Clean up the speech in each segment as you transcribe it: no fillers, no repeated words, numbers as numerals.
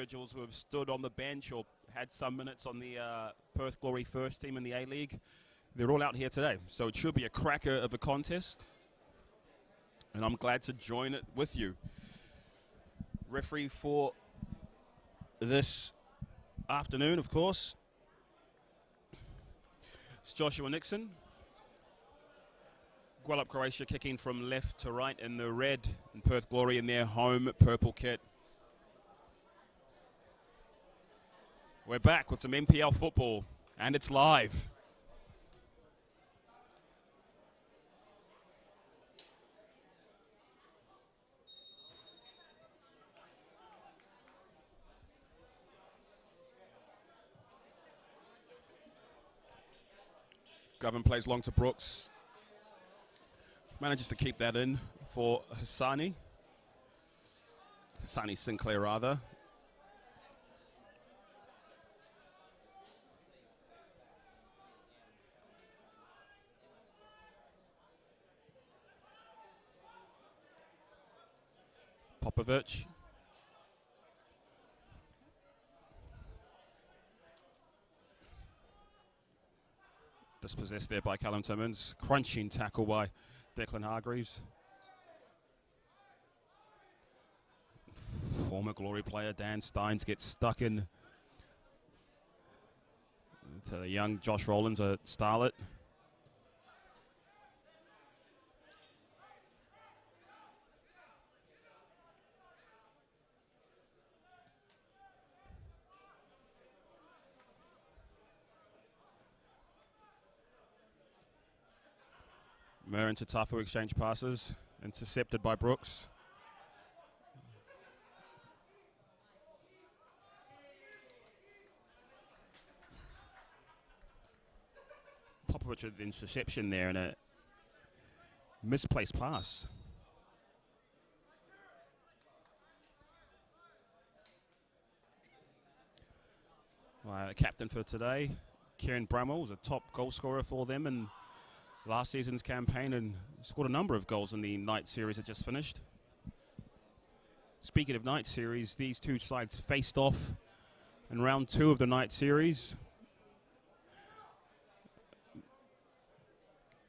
individuals who have stood on the bench or had some minutes on the Perth Glory first team in the A-League. They're all out here today, so it should be a cracker of a contest, and I'm glad to join it with you. Referee for this afternoon, of course, it's Joshua Nixon. Gwelup, Croatia kicking from left to right in the red, and Perth Glory in their home purple kit. We're back with some NPL football, and it's live. Govan plays long to Brooks. Manages to keep that in for Hassani Sinclair, rather. Popovic. Dispossessed there by Callum Timmins. Crunching tackle by Declan Hargreaves. Former Glory player Dan Steins gets stuck in to the young Josh Rowlands, a starlet. Murr into Tafu, exchange passes, intercepted by Brooks. Popovic with the interception there and a misplaced pass. The captain for today, Kieran Bramwell, was a top goal scorer for them in last season's campaign and scored a number of goals in the night series that just finished. Speaking of night series, these two sides faced off in round 2 of the night series.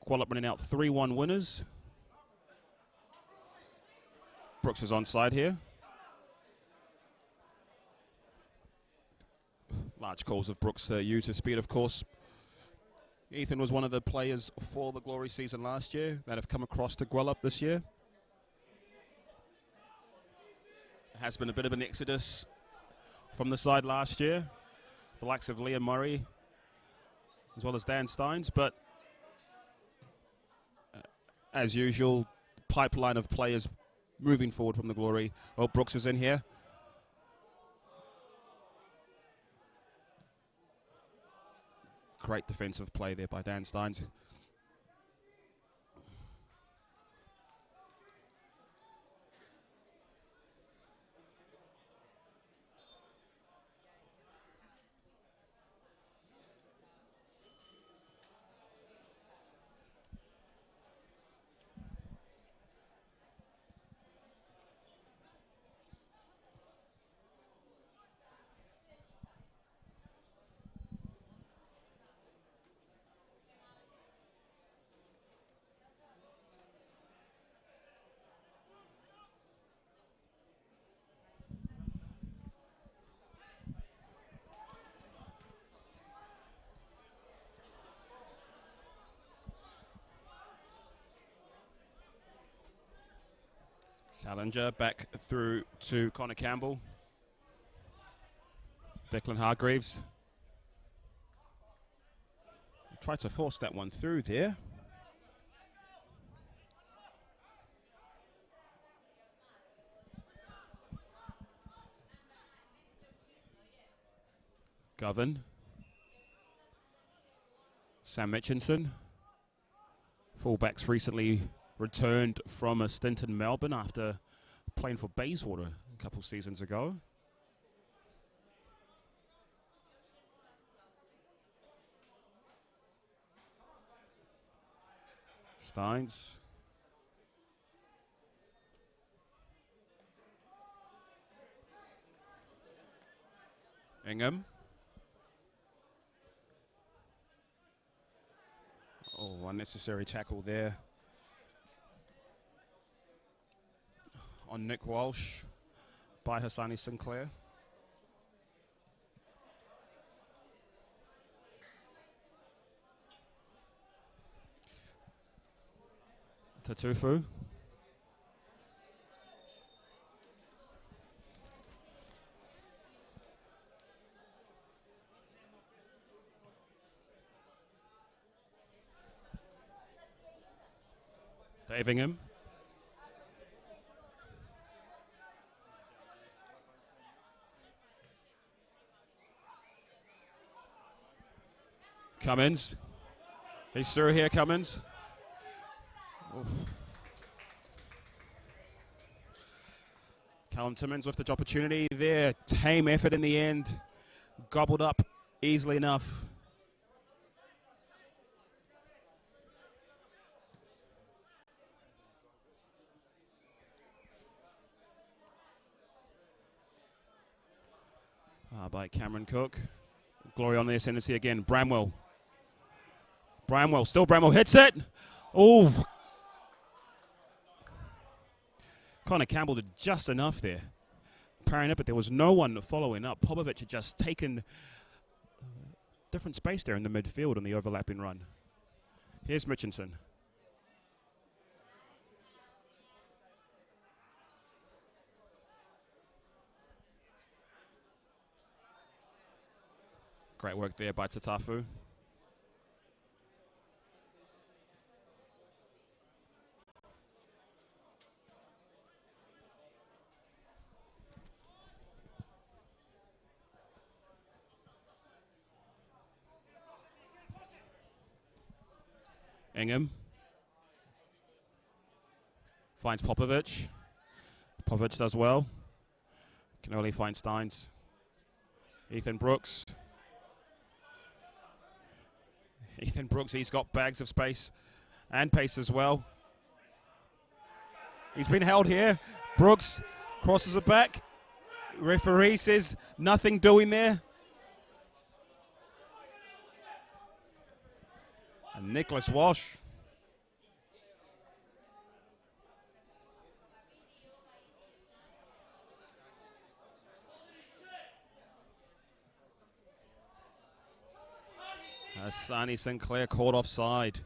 Gwelup running out 3-1 winners. Brooks is onside here. Large calls of Brooks' use of speed, of course. Ethan was one of the players for the Glory season last year that have come across to Gwelup this year. There has been a bit of an exodus from the side last year, the likes of Liam Murray as well as Dan Steins, but as usual, pipeline of players moving forward from the Glory. Oh, Brooks is in here. Great defensive play there by Dan Steins. Salinger back through to Connor Campbell. Declan Hargreaves. Tried to force that one through there. Govan. Sam Mitchinson. Fullbacks recently returned from a stint in Melbourne after playing for Bayswater a couple seasons ago. Steins. Ingham. Oh, unnecessary tackle there on Nick Walsh by Hassani Sinclair. Tatufu. Dave Ingham. Cummins. He's through here, Cummins. Oof. Callum Timmins with the opportunity there. Tame effort in the end. Gobbled up easily enough. By Cameron Cook. Glory on the ascendancy again. Bramwell. Still Bramwell hits it. Oh. Connor Campbell did just enough there. Parrying it, but there was no one following up. Popovic had just taken different space there in the midfield on the overlapping run. Here's Mitchinson. Great work there by Tatafu. Ingham. Finds Popovic. Popovic does well. Can only find Steins. Ethan Brooks. He's got bags of space and pace as well. He's been held here. Brooks crosses it back. Referee says nothing doing there. And Nicholas Walsh. Hassani Sinclair caught offside.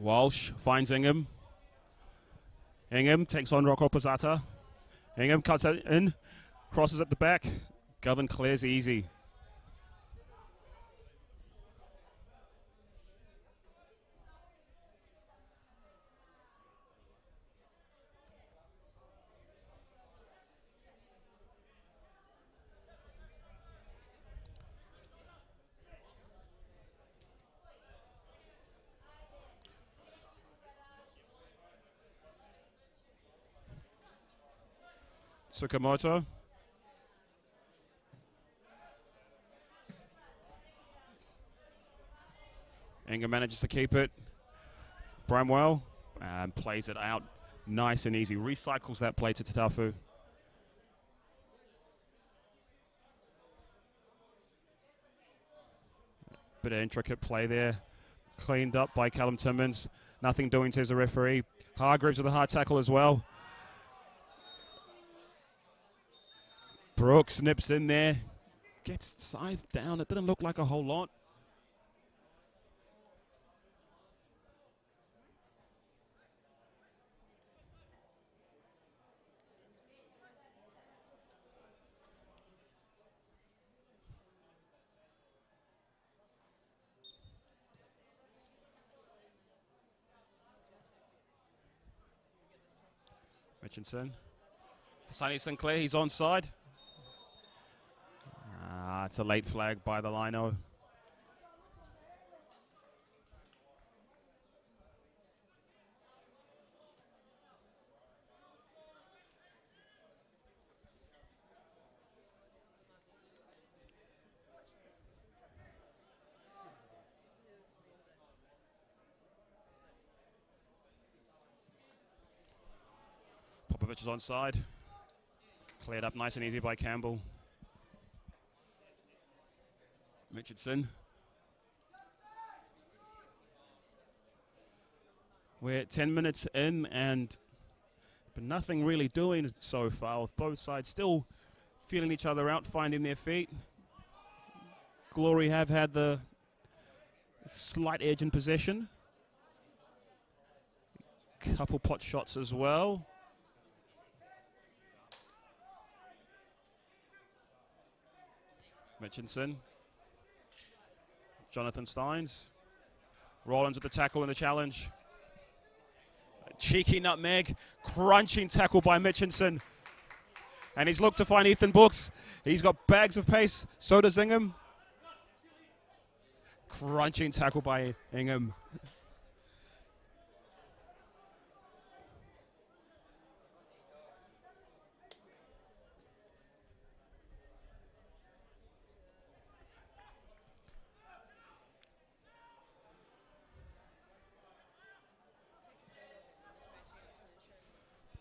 Walsh finds Ingham. Ingham takes on Rocco Pizzata. Ingham cuts it in, crosses at the back. Govan clears easy. Tsukamoto. Ingham manages to keep it. Bramwell and plays it out nice and easy. Recycles that play to Tatafu. Bit of intricate play there. Cleaned up by Callum Timmins. Nothing doing, says the referee. Hargreaves with a hard tackle as well. Brooks nips in there. Gets scythed down. It didn't look like a whole lot. Mitchinson. Sonny Sinclair, he's onside. It's a late flag by the lino. Popovich is onside. Cleared up nice and easy by Campbell. Richardson. We're 10 minutes in but nothing really doing so far, with both sides still feeling each other out, finding their feet. Glory have had the slight edge in possession. Couple pot shots as well. Mitchinson. Jonathan Steins. Rollins with the tackle and the challenge. A cheeky nutmeg. Crunching tackle by Mitchinson. And he's looked to find Ethan Brooks. He's got bags of pace. So does Ingham. Crunching tackle by Ingham.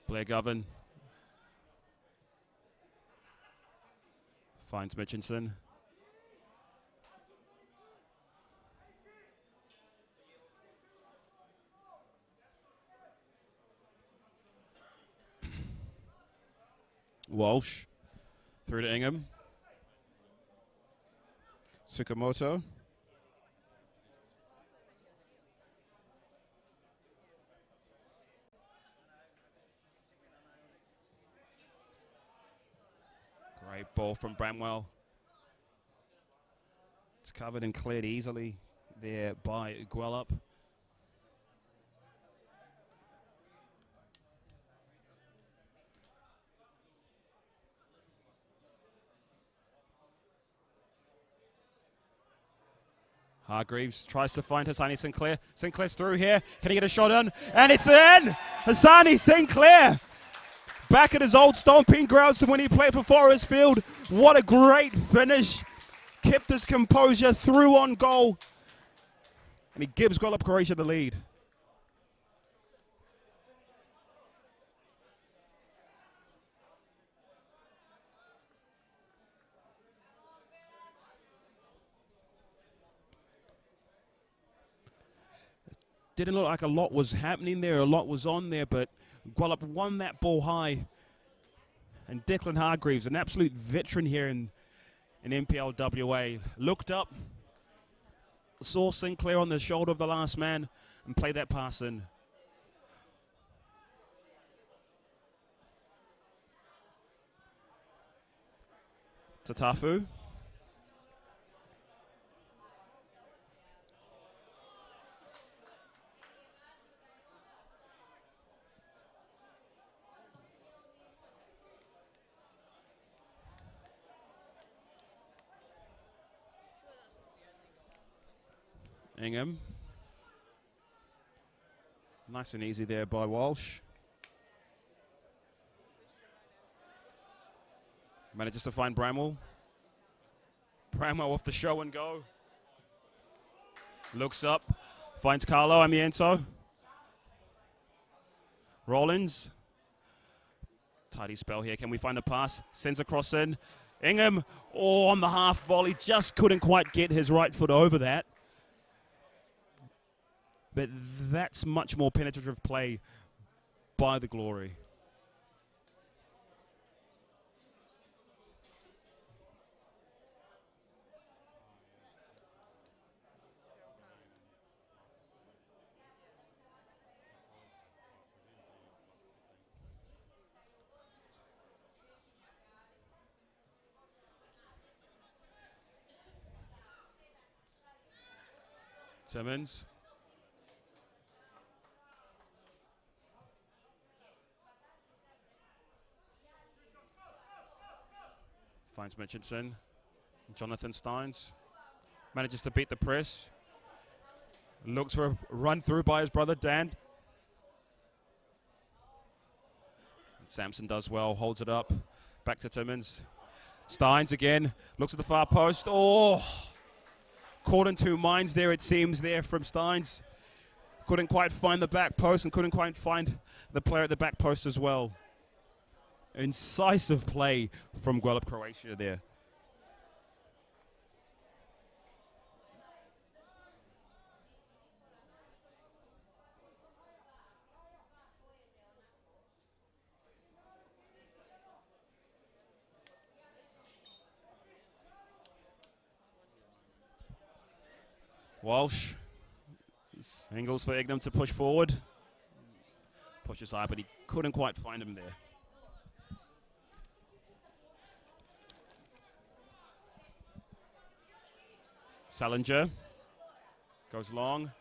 Blair Govan finds Mitchinson. Walsh through to Ingham. Tsukamoto. Great ball from Bramwell. It's covered and cleared easily there by Gwelup. Hargreaves tries to find Hassani Sinclair. Sinclair's through here. Can he get a shot in? And it's in! Hassani Sinclair! Back at his old stomping grounds when he played for Forest Field. What a great finish. Kept his composure, through on goal. And he gives Gwelup Croatia the lead. Didn't look like a lot was happening there, a lot was on there, but Gwelup won that ball high. And Declan Hargreaves, an absolute veteran here in NPL WA, looked up, saw Sinclair on the shoulder of the last man, and played that pass in. Tatafu. Ingham. Nice and easy there by Walsh. Manages to find Bramwell. Bramwell off the show and go. Looks up. Finds Carlo Amiento. Rollins. Tidy spell here. Can we find a pass? Sends a cross in. Ingham. Oh, on the half volley. Just couldn't quite get his right foot over that. But that's much more penetrative play by the Glory. Simmons. Finds Mitchinson. Jonathan Steins manages to beat the press. Looks for a run through by his brother Dan. Samson does well, holds it up. Back to Timmins. Steins again, looks at the far post. Oh, caught in two minds there, it seems, there from Steins. Couldn't quite find the back post and couldn't quite find the player at the back post as well. Incisive play from Gwelup, Croatia there. Walsh singles for Ignam to push forward. Pushes high, but he couldn't quite find him there. Salinger goes long.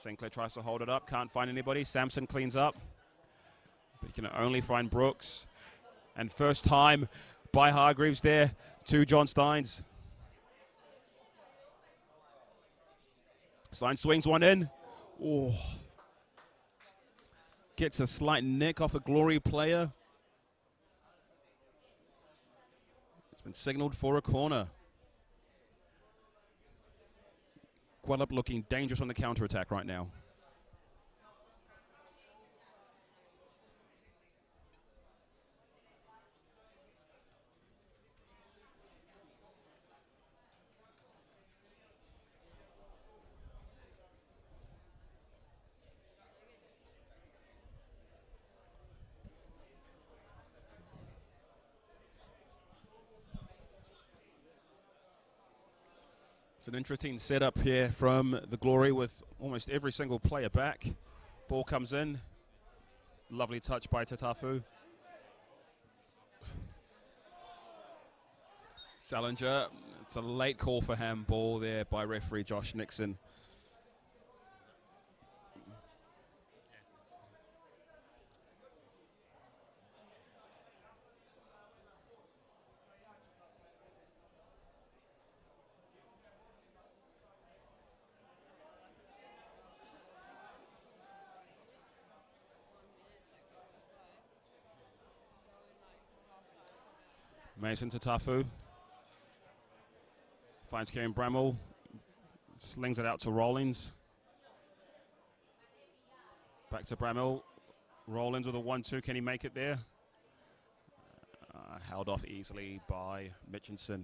Sinclair tries to hold it up, can't find anybody. Samson cleans up, but he can only find Brooks. And first time by Hargreaves there to John Steins. Steins swings one in. Oh. Gets a slight nick off a Glory player. It's been signaled for a corner. Gwelup looking dangerous on the counter-attack right now. It's an interesting setup here from the Glory with almost every single player back. Ball comes in. Lovely touch by Tatafu. Salinger. It's a late call for handball there by referee Josh Nixon. Mason Tatafu finds Kieran Bramall, slings it out to Rollins. Back to Bramall. Rollins with a 1-2. Can he make it there? Held off easily by Mitchinson.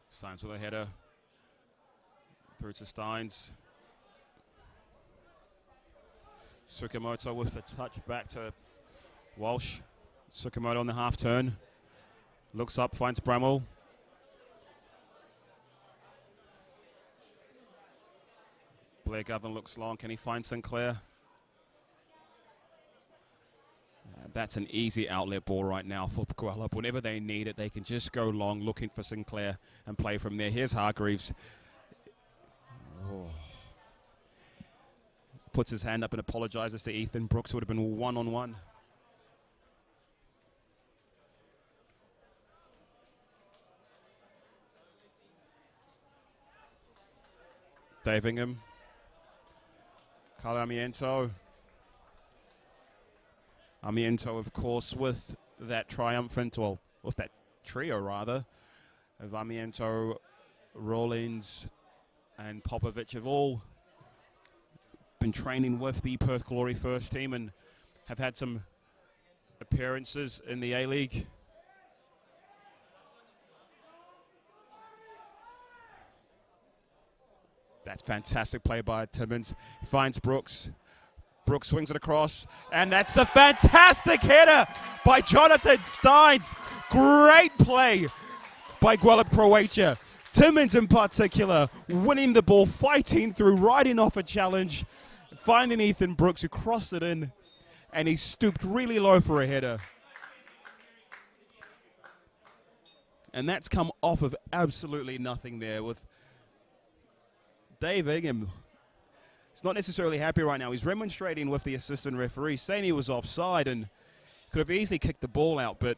Steins with a header. Through to Steins. Tsukamoto with the touch back to Walsh. Tsukamoto on the half turn. Looks up, finds Bramall. Blair Govan looks long. Can he find Sinclair? That's an easy outlet ball right now for Gwelup. Whenever they need it, they can just go long looking for Sinclair and play from there. Here's Hargreaves. Oh. Puts his hand up and apologizes to Ethan Brooks. Would have been one-on-one. Dave Ingham. Carlo Amiento. Amiento, of course, with that triumphant, well, with that trio, rather, of Amiento, Rollins, and Popovic have all been training with the Perth Glory first team and have had some appearances in the A-League. That's fantastic play by Timmins. He finds Brooks. Brooks swings it across, and that's a fantastic header by Jonathan Steins. Great play by Gwelup, Croatia. Timmins in particular, winning the ball, fighting through, riding off a challenge, finding Ethan Brooks, who crossed it in, and he stooped really low for a header. And that's come off of absolutely nothing there, with Dave Ingham is not necessarily happy right now. He's remonstrating with the assistant referee, saying he was offside and could have easily kicked the ball out, but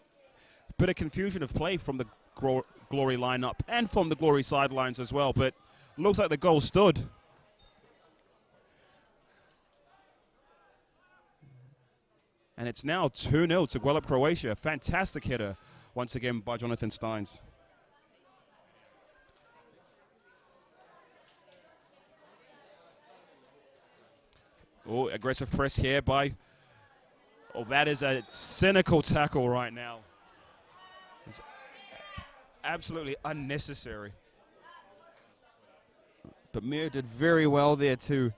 a bit of confusion of play from the Glory lineup and from the Glory sidelines as well, but looks like the goal stood. And it's now 2-0 to Gwelup, Croatia. Fantastic header once again by Jonathan Steins. Oh, aggressive press here by... Oh, that is a cynical tackle right now. It's absolutely unnecessary. But Mir did very well there to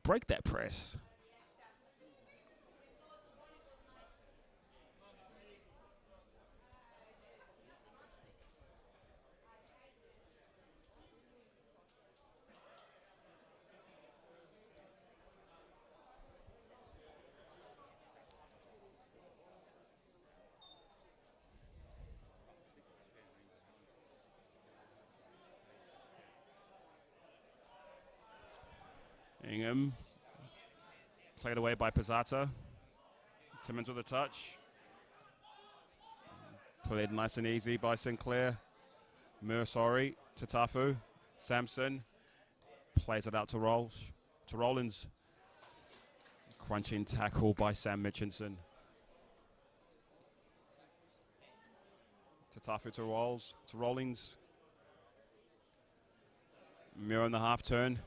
break that press. Ingham, played away by Pizzata. Timmins with a touch. Played nice and easy by Sinclair. Mursori to Tafu. Sampson plays it out to Rollins. Crunching tackle by Sam Mitchinson. To Tafu to Rollins. Mir on the half turn.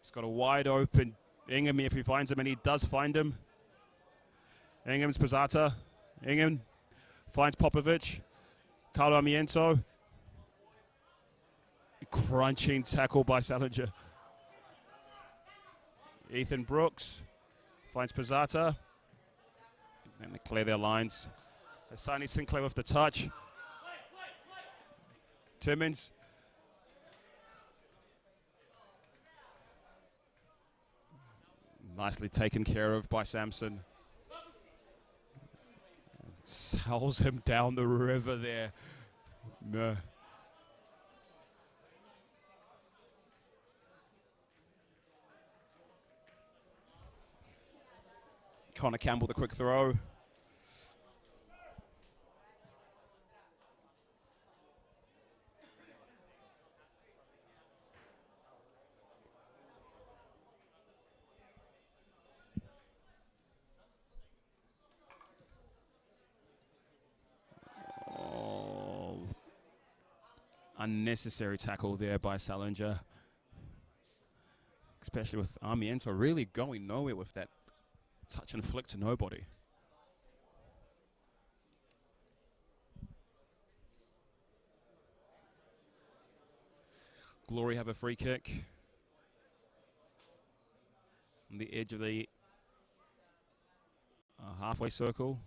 He's got a wide open Ingham if he finds him, and he does find him. Ingham's Pizzata. Ingham finds Popovic. Carlo Amiento. Crunching tackle by Salinger. Ethan Brooks finds Pizzata. And they clear their lines. Asani Sinclair with the touch. Timmins. Nicely taken care of by Sampson. Sells him down the river there. No. Connor Campbell, the quick throw. Unnecessary tackle there by Salinger. Especially with Amiento really going nowhere with that touch and flick to nobody. Glory have a free kick on the edge of the halfway circle.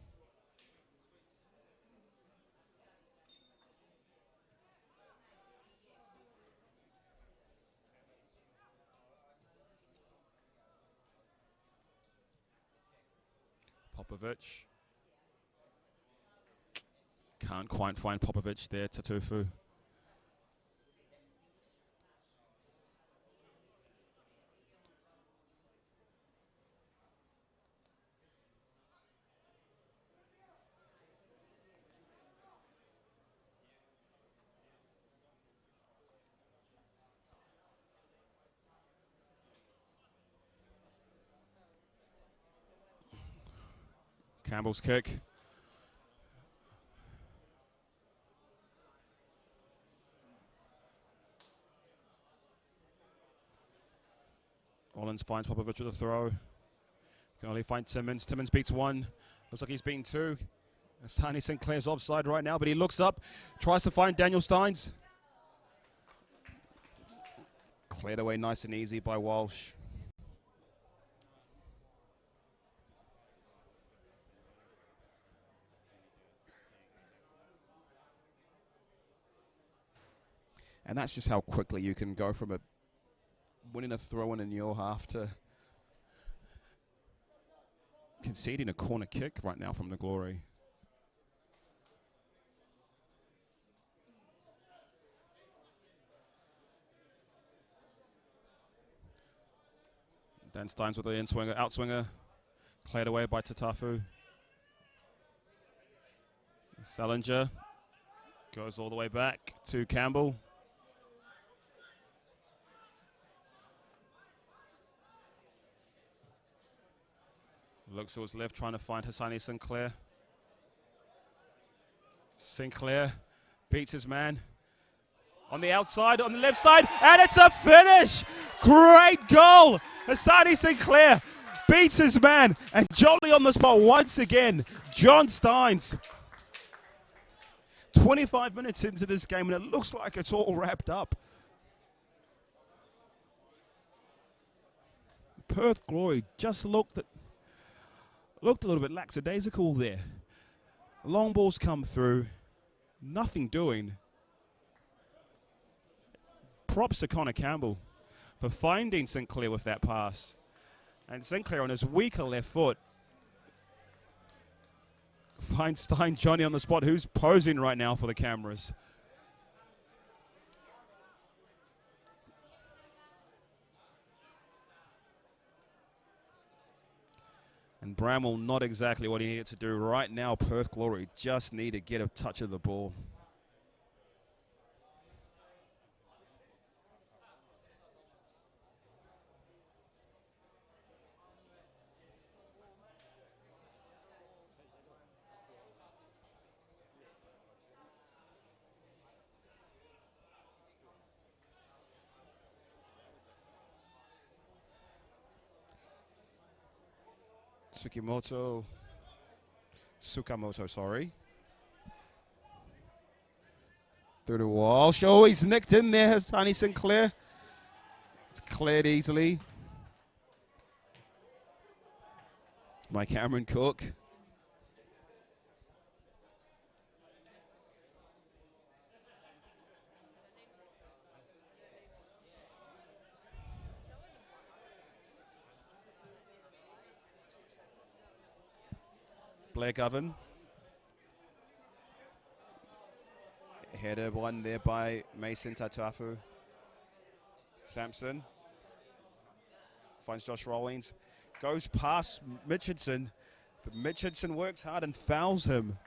Popovic. Can't quite find Popovic there, Tatufu. Campbell's kick. Rollins finds Popovic with a throw. Can only find Timmins. Timmins beats one. Looks like he's beaten two. Asani Sinclair's offside right now, but he looks up, tries to find Daniel Steins. Cleared away nice and easy by Walsh. And that's just how quickly you can go from winning a throw-in in your half to conceding a corner kick right now from the Glory. Dan Steins with the in-swinger, outswinger. Cleared away by Tatafu. Salinger goes all the way back to Campbell. Looks to his left, trying to find Hassani Sinclair. Sinclair beats his man. On the outside, on the left side, and it's a finish! Great goal! Hassani Sinclair beats his man, and jolly on the spot once again. John Steins. 25 minutes into this game, and it looks like it's all wrapped up. Perth Glory just looked a little bit lackadaisical there. Long balls come through, nothing doing. Props to Connor Campbell for finding Sinclair with that pass. And Sinclair on his weaker left foot finds Stein Johnny on the spot, who's posing right now for the cameras. And Bramwell not exactly what he needed to do. Right now, Perth Glory just need to get a touch of the ball. Sukamoto, sorry. Through the wall. Oh, he's nicked in there, Hassani Sinclair. It's cleared easily by Cameron Cook. Blair Govan. Header one there by Mason Tatafu. Sampson finds Josh Rawlings. Goes past Mitchinson, but Mitchinson works hard and fouls him.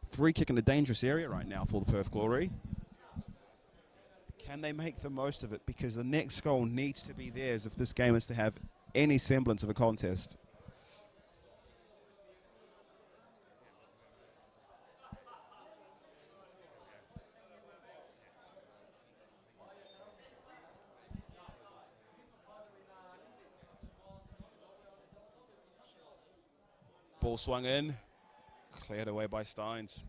Free kick in a dangerous area right now for the Perth Glory. Can they make the most of it? Because the next goal needs to be theirs if this game is to have any semblance of a contest. Ball swung in, cleared away by Steins.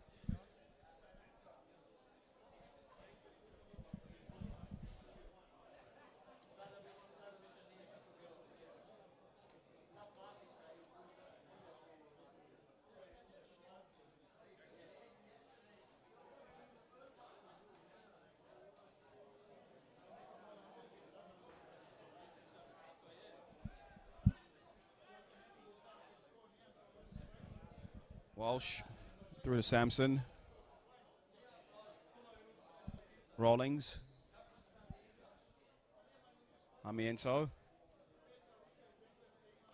Walsh through to Sampson. Rawlings. Amiento.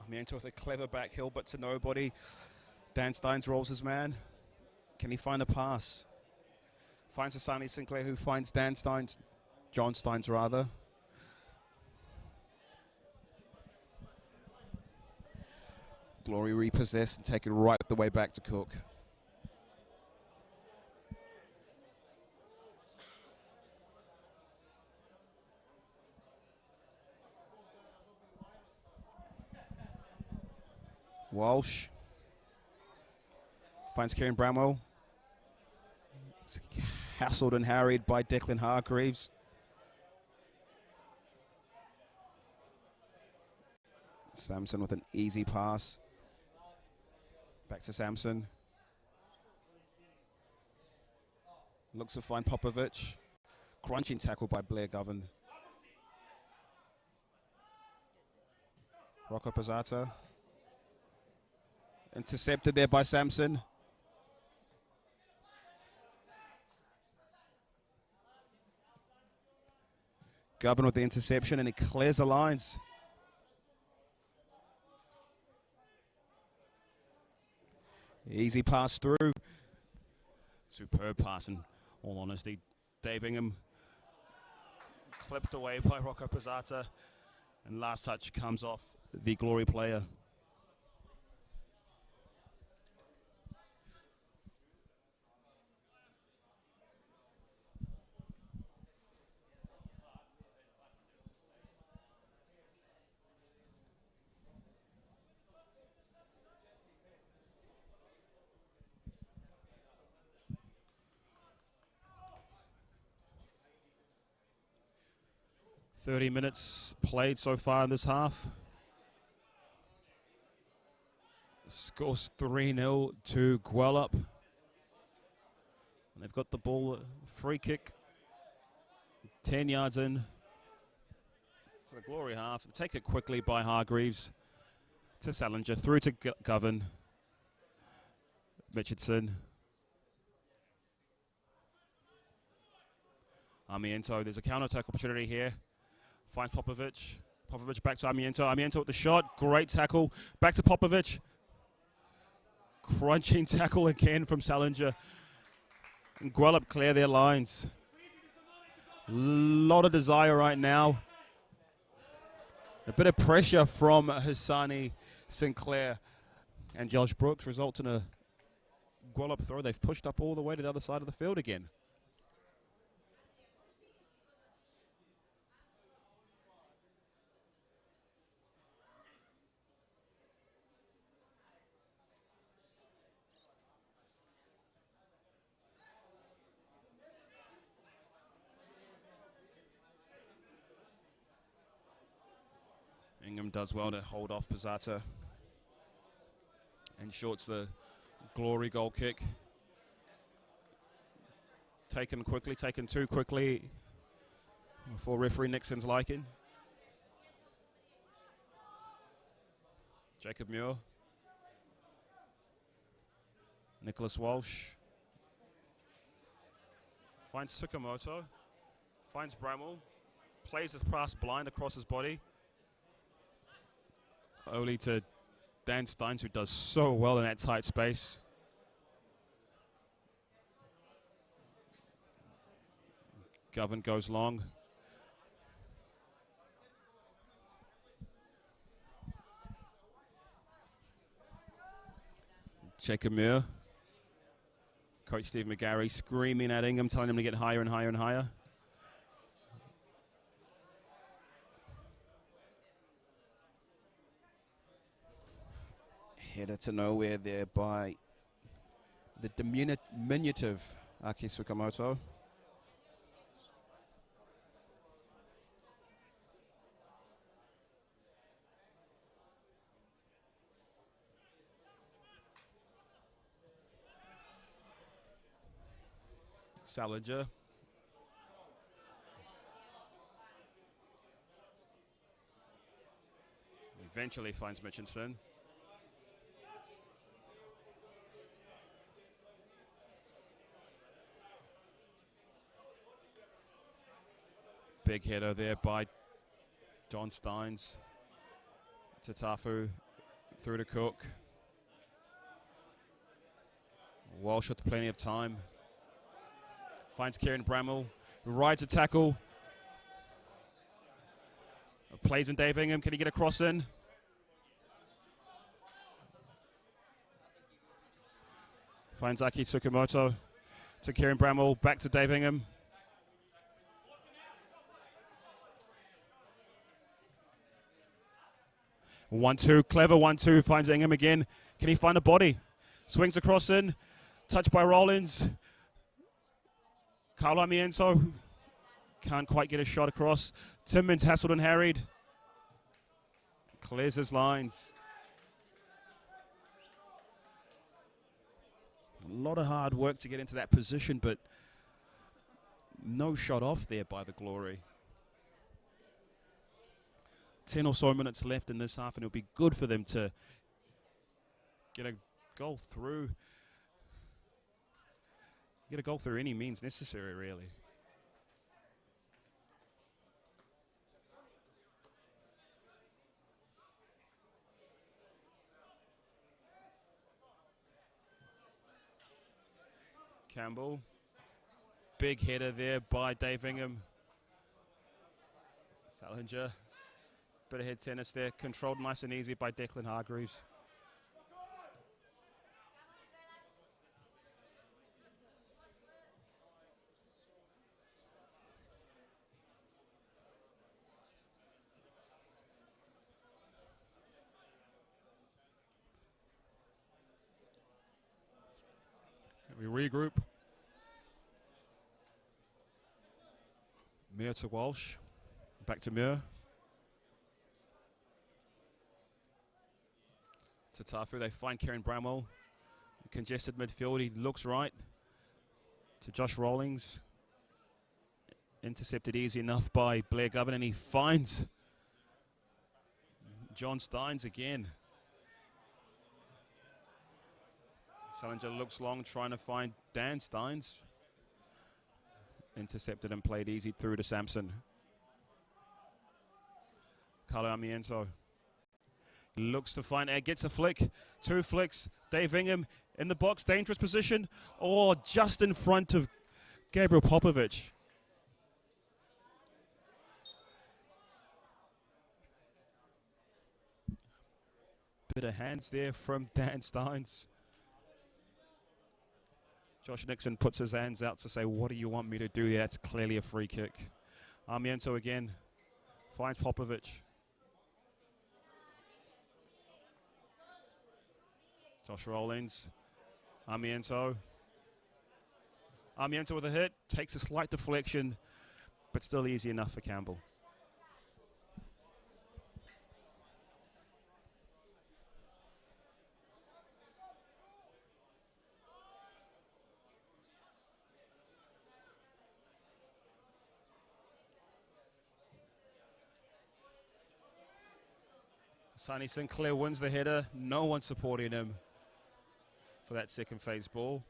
Amiento with a clever back heel, but to nobody. Dan Steins rolls his man. Can he find a pass? Finds Hassani Sinclair, who finds Dan Steins. John Steins, rather. Glory repossessed and taken right the way back to Cook. Walsh finds Kieran Bramwell. Hassled and harried by Declan Hargreaves. Sampson with an easy pass. Back to Sampson. Looks to find Popovic. Crunching tackle by Blair Govan. Rocco Pizzata. Intercepted there by Sampson. Govern with the interception, and he clears the lines. Easy pass through. Superb pass, in all honesty. Dave Ingham clipped away by Rocco Pizzata, and last touch comes off the Glory player. .30 minutes played so far in this half. Scores 3-0 to Gwelup. And they've got the ball, free kick, 10 yards in to the Glory half. Take it quickly by Hargreaves to Salinger, through to Govan. Richardson. Amiento, there's a counter-attack opportunity here. Finds Popovic. Popovic back to Amiento. Amiento with the shot. Great tackle. Back to Popovic. Crunching tackle again from Salinger. And Gwelup clear their lines. Lot of desire right now. A bit of pressure from Hassani Sinclair and Josh Brooks results in a Gwelup throw. They've pushed up all the way to the other side of the field again. Ingham does well to hold off Pizzata and shorts the Glory goal kick. Taken quickly, taken too quickly for referee Nixon's liking. Jacob Muir. Nicholas Walsh. Finds Tsukamoto. Finds Bramwell. Plays his pass blind across his body. Only to Dan Steins, who does so well in that tight space. Govan goes long. Jacob Muir. Coach Steve McGarry screaming at Ingham, telling him to get higher and higher and higher. Header to nowhere there by the diminutive Aki Tsukamoto. Salinger. Eventually finds Mitchinson. Big header there by Don Steins. Tatafu through to Cook. Walsh with plenty of time. Finds Kieran Bramwell. Rides a tackle. Plays in Dave Ingham. Can he get a cross in? Finds Aki Tsukamoto to Kieran Bramwell. Back to Dave Ingham. One-two, clever 1-2, finds Ingham again. Can he find a body? Swings across in, touched by Rollins. Carlo Amiento can't quite get a shot across. Timmins hassled and harried. Clears his lines. A lot of hard work to get into that position, but no shot off there by the Glory. 10 or so minutes left in this half, and it'll be good for them to get a goal through. Get a goal through any means necessary, really. Campbell. Big header there by Dave Ingham. Salinger. Bit of head tennis there. Controlled nice and easy by Declan Hargreaves. We regroup. Muir to Walsh. Back to Muir. To Tafu. They find Kieran Bramwell. Congested midfield. He looks right. To Josh Rawlings. Intercepted easy enough by Blair Govan, and he finds John Steins again. Salinger looks long, trying to find Dan Steins. Intercepted and played easy through to Sampson. Carlo Amiento looks to find, gets a flick. 2 flicks. Dave Ingham in the box, dangerous position. Oh, just in front of Gabriel Popovic. Bit of hands there from Dan Steins. Josh Nixon puts his hands out to say, what do you want me to do here? That's clearly a free kick. Armiento again finds Popovic. Josh Rawlings. Armiento. Armiento with a hit. Takes a slight deflection, but still easy enough for Campbell. Sonny Sinclair wins the header. No one supporting him for that second phase ball.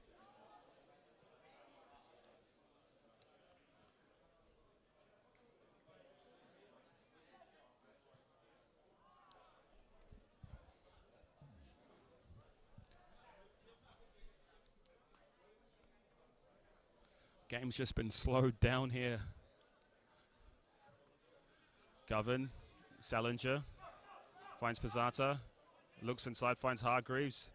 Game's just been slowed down here. Govan, Salinger. Finds Pizzata, looks inside, finds Hargreaves.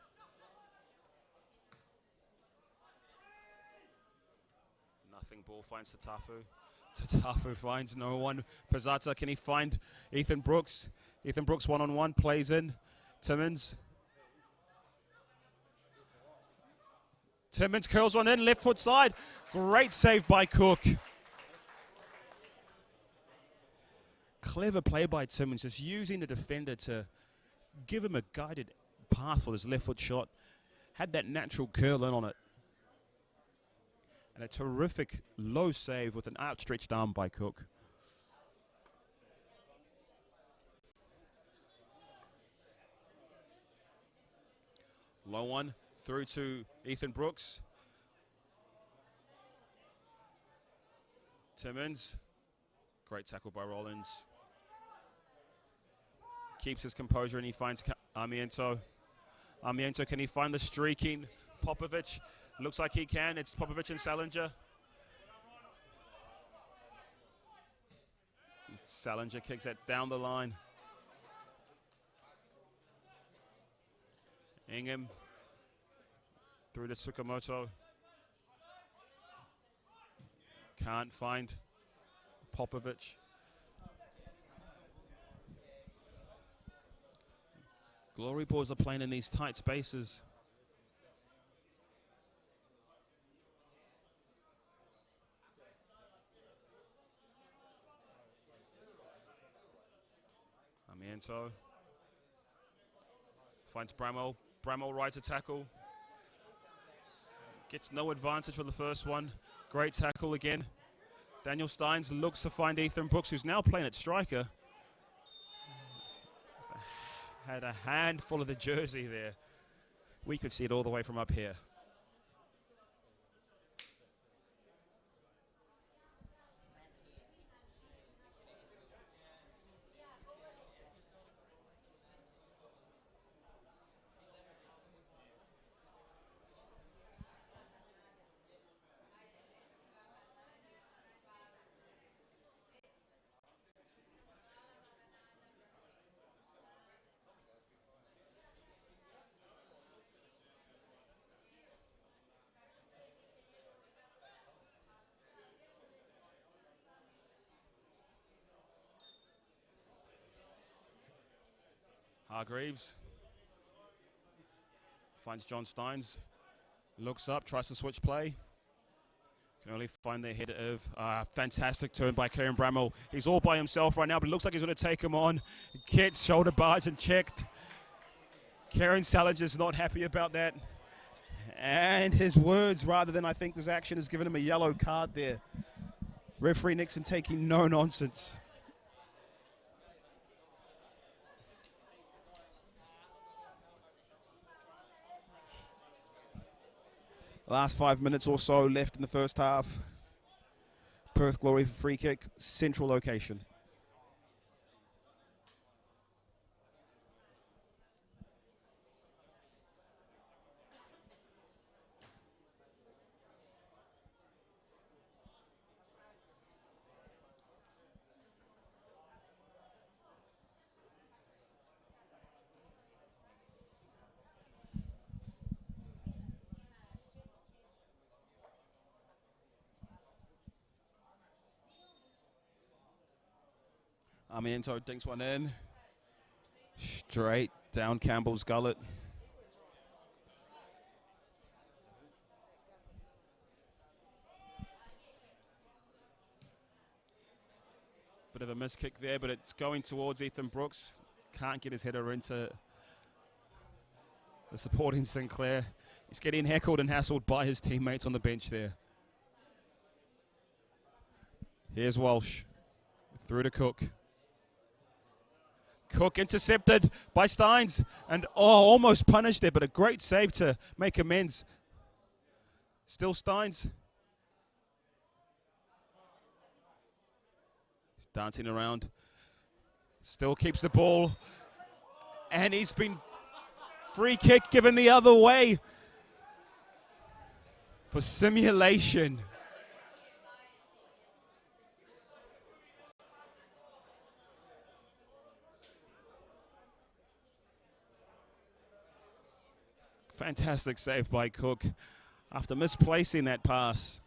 Nothing, ball finds Tatafu. Tatafu finds no one. Pizzata, can he find Ethan Brooks? Ethan Brooks one-on-one, plays in. Timmins. Timmins curls one in, left foot side. Great save by Cook. Clever play by Timmins, just using the defender to give him a guided path for his left foot shot. Had that natural curl in on it. And a terrific low save with an outstretched arm by Cook. Low one through to Ethan Brooks. Timmins. Great tackle by Rollins. Keeps his composure and he finds Armiento. Armiento, can he find the streaking Popovic? Looks like he can. It's Popovic and Salinger. Salinger kicks that down the line. Ingham through to Tsukamoto. Can't find Popovic. Glory balls are playing in these tight spaces. Amiento finds Bramwell. Bramwell rides a tackle. Gets no advantage for the first one. Great tackle again. Daniel Steins looks to find Ethan Brooks, who's now playing at striker. Had a handful of the jersey there. We could see it all the way from up here. Hargreaves finds John Steins, looks up, tries to switch play. Can only find the head of fantastic turn by Kieran Bramall. He's all by himself right now, but it looks like he's going to take him on. Gets shoulder barge and checked. Kieran Salinger's not happy about that. And his words, rather than I think this action, has given him a yellow card there. Referee Nixon taking no nonsense. Last 5 minutes or so left in the first half. Perth Glory for free kick, central location. Armiento dinks one in. Straight down Campbell's gullet. Bit of a miss kick there, but it's going towards Ethan Brooks. Can't get his header into the supporting Sinclair. He's getting heckled and hassled by his teammates on the bench there. Here's Walsh. Through to Cook. Cook intercepted by Steins, and almost punished there, but a great save to make amends. Still Steins. He's dancing around. Still keeps the ball, and he's been free kick given the other way for simulation. Fantastic save by Cook after misplacing that pass.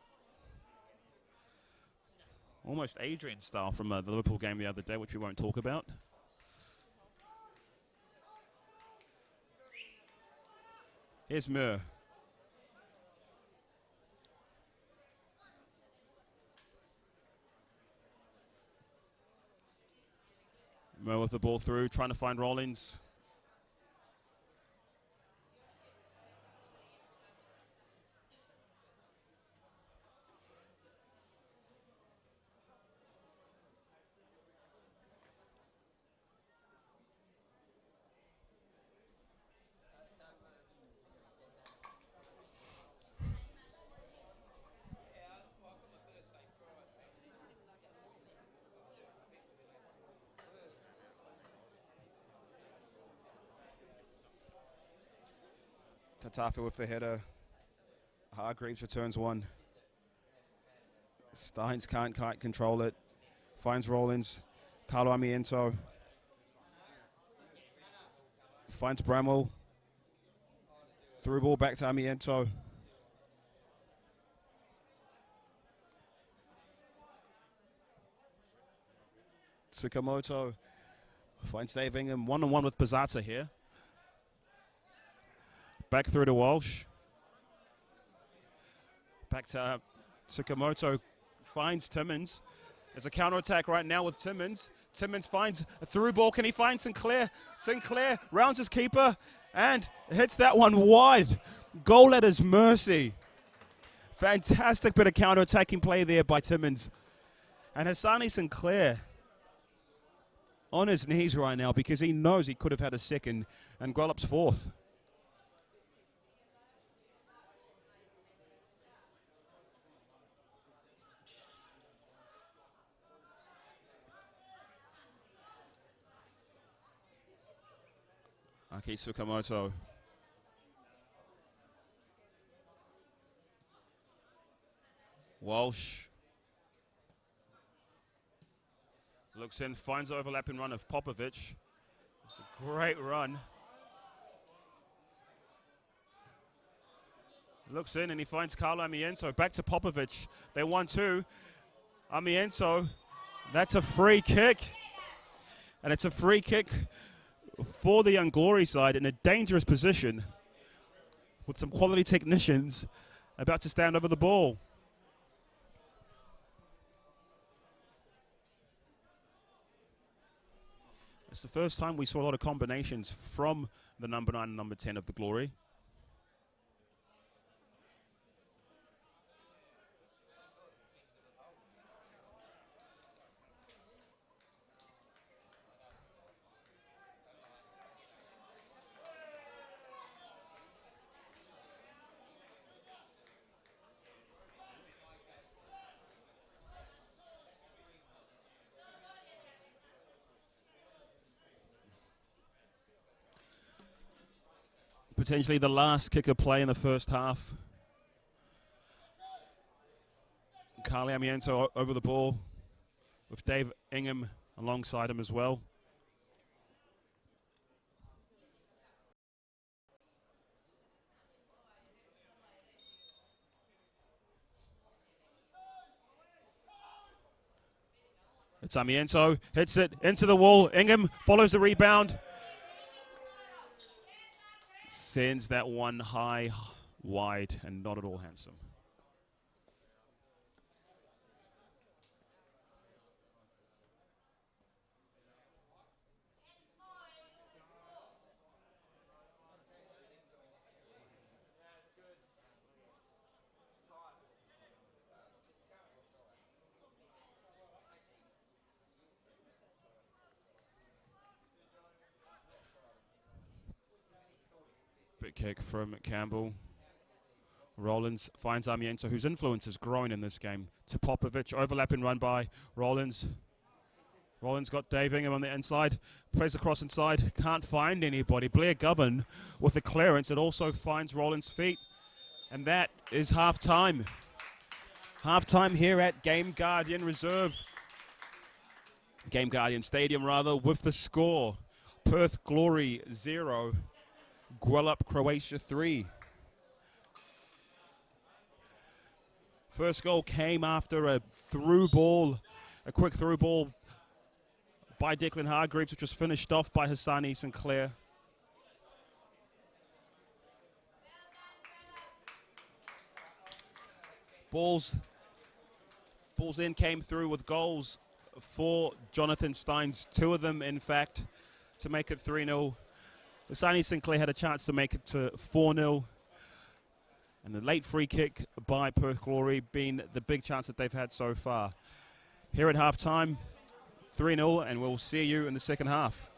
Almost Adrian style from the Liverpool game the other day, which we won't talk about. Here's Muir. Muir with the ball through, trying to find Rollins. Tatafa with the header. Hargreaves returns one. Steins can't quite control it. Finds Rollins. Carlo Armiento. Finds Bramall. Through ball back to Armiento. Tsukamoto finds Dave Ingham. One-on-one with Pizzata here. Back through to Walsh. Back to Tsukamoto. Finds Timmins. There's a counter-attack right now with Timmins. Timmins finds a through ball. Can he find Sinclair? Sinclair rounds his keeper and hits that one wide. Goal at his mercy. Fantastic bit of counter-attacking play there by Timmins. And Hassani Sinclair on his knees right now because he knows he could have had a second and Gwelup's fourth. Aki Tsukamoto. Walsh. Looks in, finds overlapping run of Popovic. It's a great run. Looks in and he finds Carlo Armiento. Back to Popovic. They 1-2. Armiento. That's a free kick. And it's a free kick for the Young Glory side in a dangerous position with some quality technicians about to stand over the ball. It's the first time we saw a lot of combinations from the number 9 and number 10 of the Glory. Potentially the last kicker play in the first half. Carly Amiento over the ball with Dave Ingham alongside him as well. It's Amiento, hits it into the wall. Ingham follows the rebound. Sends that one high, wide, and not at all handsome. Big kick from Campbell. Rollins finds Amiento, whose influence is growing in this game. To Popovic, overlapping run by Rollins. Rollins got Dave Ingham on the inside. Plays across inside. Can't find anybody. Blair Govan with the clearance. It also finds Rollins' feet. And that is half-time. Half-time here at Game Guardian Reserve. Game Guardian Stadium, rather, with the score. Perth Glory 0. Gwelup, Croatia 3. First goal came after a quick through ball by Declan Hargreaves, which was finished off by Hassani Sinclair. Balls in came through with goals for Jonathan Steins, 2 of them, in fact, to make it 3-0. Hassani Sinclair had a chance to make it to 4-0. And the late free kick by Perth Glory being the big chance that they've had so far. Here at halftime, 3-0, and we'll see you in the second half.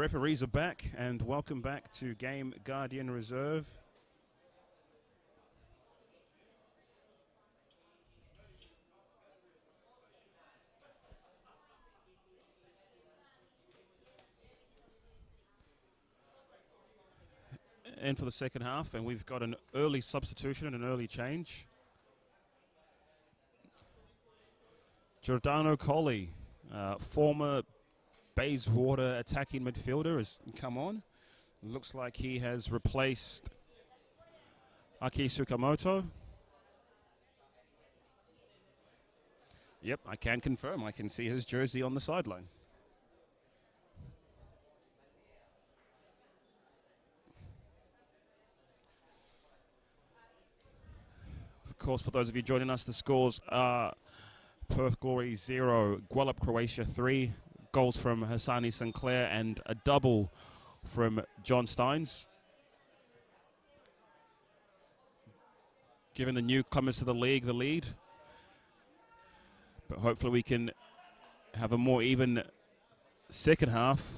referees are back, and welcome back to Game Guardian Reserve. In for the second half, and we've got an early substitution and an early change. Giordano Colli, former Bayswater attacking midfielder, has come on. Looks like he has replaced Aki Tsukamoto. Yep, I can confirm. I can see his jersey on the sideline. Of course, for those of you joining us, the scores are Perth Glory 0, Gwelup Croatia 3, goals from Hassani Sinclair and a double from John Steins. Giving the newcomers to the league the lead. But hopefully we can have a more even second half.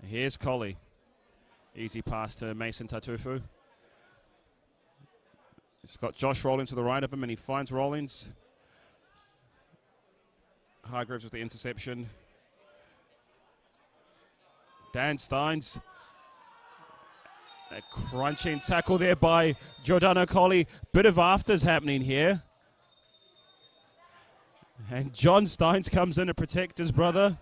Here's Colli. Easy pass to Mason Tatufu. He's got Josh Rollins to the right of him, and he finds Rollins. Hargreaves with the interception. Dan Steins. A crunching tackle there by Giordano Colli. Bit of afters happening here. And John Steins comes in to protect his brother.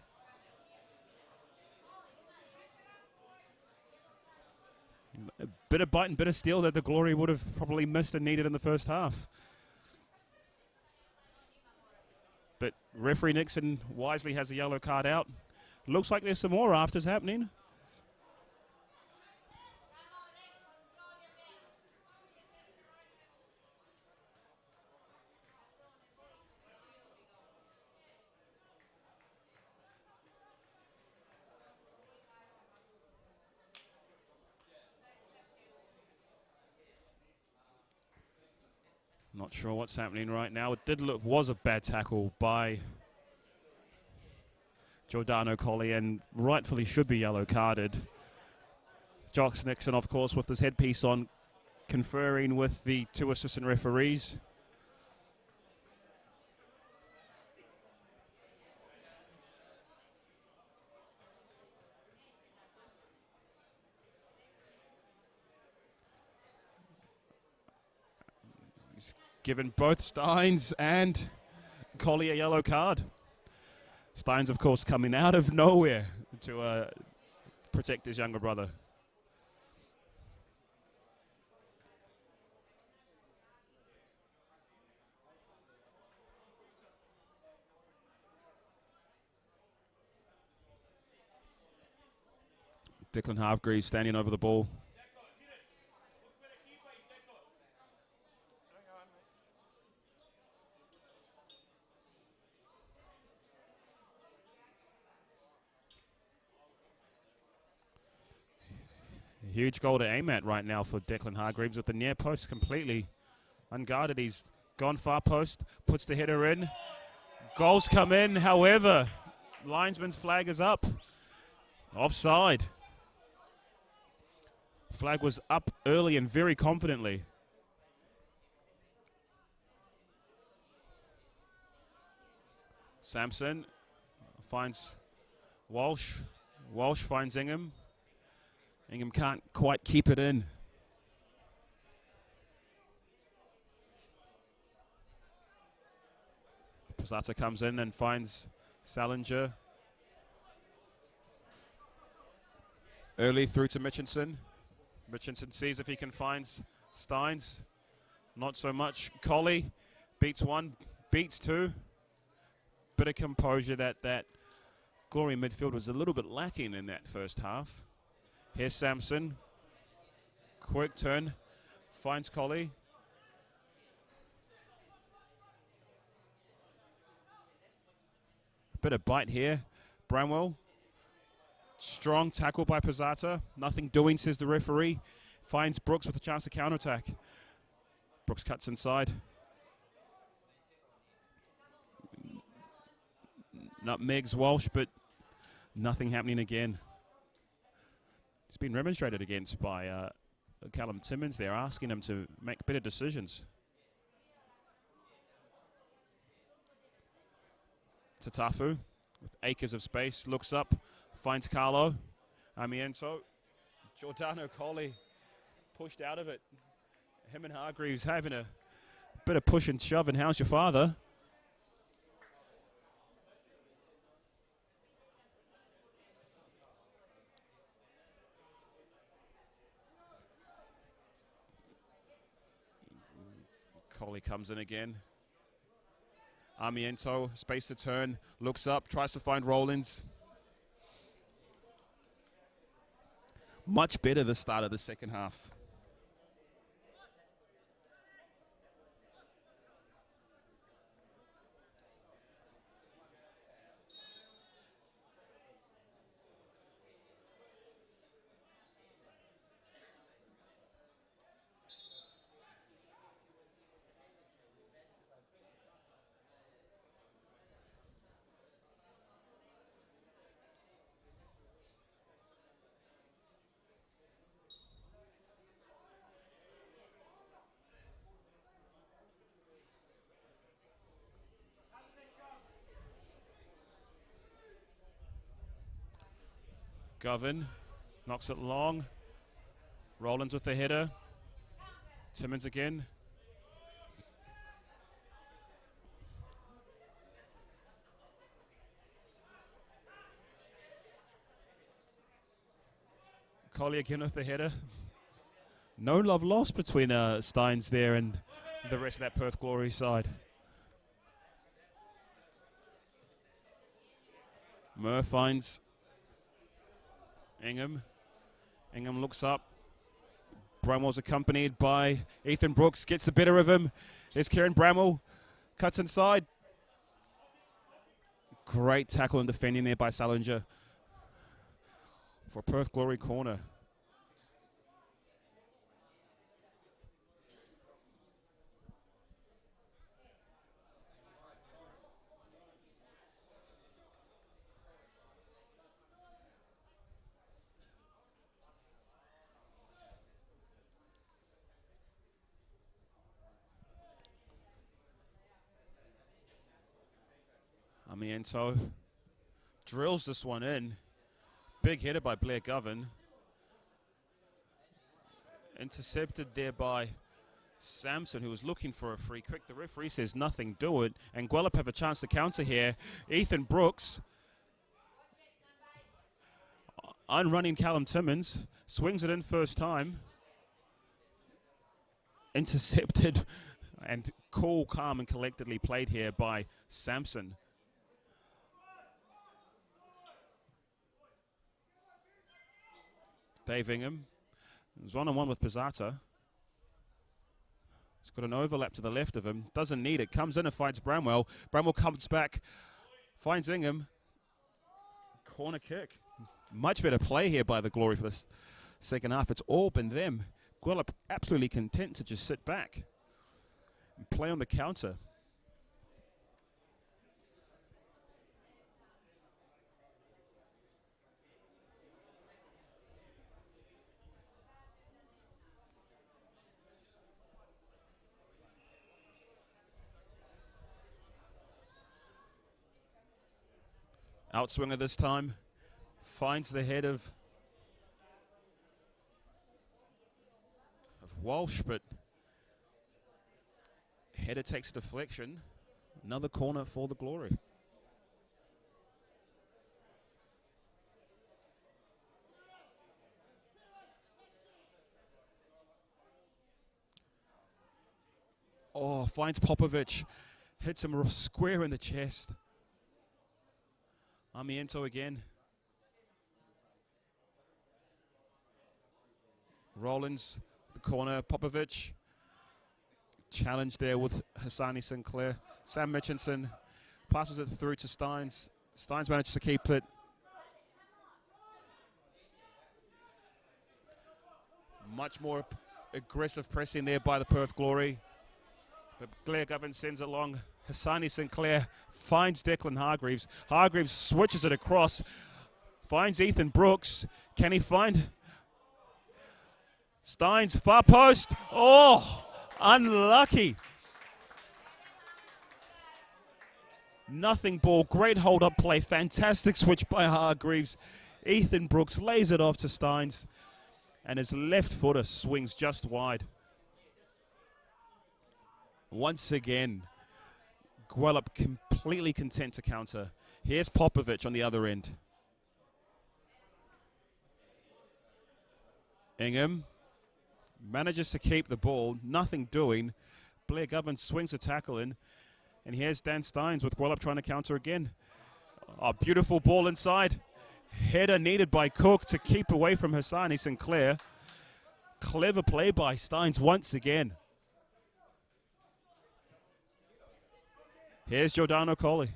A bit of bite and bit of steel that the Glory would have probably missed and needed in the first half. But referee Nixon wisely has a yellow card out. Looks like there's some more afters happening. Not sure what's happening right now. It was a bad tackle by Giordano Colli, and rightfully should be yellow carded. Jox Nixon, of course, with his headpiece on, conferring with the two assistant referees. Given both Steins and Colli a yellow card. Steins, of course, coming out of nowhere to protect his younger brother. Declan Hargreaves standing over the ball. Huge goal to aim at right now for Declan Hargreaves with the near post completely unguarded. He's gone far post, puts the header in. Goals come in, however, linesman's flag is up. Offside. Flag was up early and very confidently. Sampson finds Walsh. Walsh finds Ingham. Ingham can't quite keep it in. Posata comes in and finds Salinger. Early through to Mitchinson. Mitchinson sees if he can find Steins. Not so much. Colli beats one, beats two. Bit of composure that Glory midfield was a little bit lacking in that first half. Here's Sampson. Quick turn. Finds Colli. Bit of bite here. Bramwell. Strong tackle by Posata. Nothing doing, says the referee. Finds Brooks with a chance to counterattack. Brooks cuts inside. Nutmegs Walsh, but Nothing happening again. It's been remonstrated against by Callum Timmins there, asking him to make better decisions. Tatafu, with acres of space, looks up, finds Carlo. Amiento. Giordano Colli pushed out of it. Him and Hargreaves having a bit of push and shove, and how's your father? Colli comes in again. Amiento, space to turn, looks up, tries to find Rollins. Much better the start of the second half. Govan knocks it long. Rollins with the header. Timmins again. Colli again with the header. No love lost between Steins there and the rest of that Perth Glory side. Murr finds Ingham. Ingham looks up. Bramwell's accompanied by Ethan Brooks. Gets the better of him. There's Kieran Bramwell. Cuts inside. Great tackle and defending there by Salinger for Perth Glory corner. Amiento drills this one in. Big header by Blair Govan. Intercepted there by Samson, who was looking for a free kick. The referee says nothing, do it. And Gwelup have a chance to counter here. Ethan Brooks, unrunning Callum Timmins, swings it in first time. Intercepted and cool, calm and collectedly played here by Samson. Dave Ingham is one-on-one with Pizzata. He's got an overlap to the left of him. Doesn't need it. Comes in and finds Bramwell. Bramwell comes back. Finds Ingham. Corner kick. Much better play here by the Glory for this second half. It's all been them. Gwelup absolutely content to just sit back and play on the counter. Outswinger this time, finds the head of Walsh, but header takes a deflection. Another corner for the Glory. Oh, finds Popovic, hits him square in the chest. Amiento again. Rollins, the corner, Popovic. Challenge there with Hassani Sinclair. Sam Mitchinson passes it through to Steins. Steins manages to keep it. Much more aggressive pressing there by the Perth Glory. But Blair Govan sends it long. Hassani Sinclair finds Declan Hargreaves. Hargreaves switches it across. Finds Ethan Brooks. Can he find Steins? Far post. Oh, unlucky. Nothing ball. Great hold-up play. Fantastic switch by Hargreaves. Ethan Brooks lays it off to Steins. And his left footer swings just wide. Once again, Gwelup completely content to counter. Here's Popovic on the other end. Ingham manages to keep the ball. Nothing doing. Blair Govan swings a tackle in. And here's Dan Steins with Gwelup trying to counter again. A beautiful ball inside. Header needed by Cook to keep away from Hassani Sinclair. Clever play by Steins once again. Here's Giordano Coley.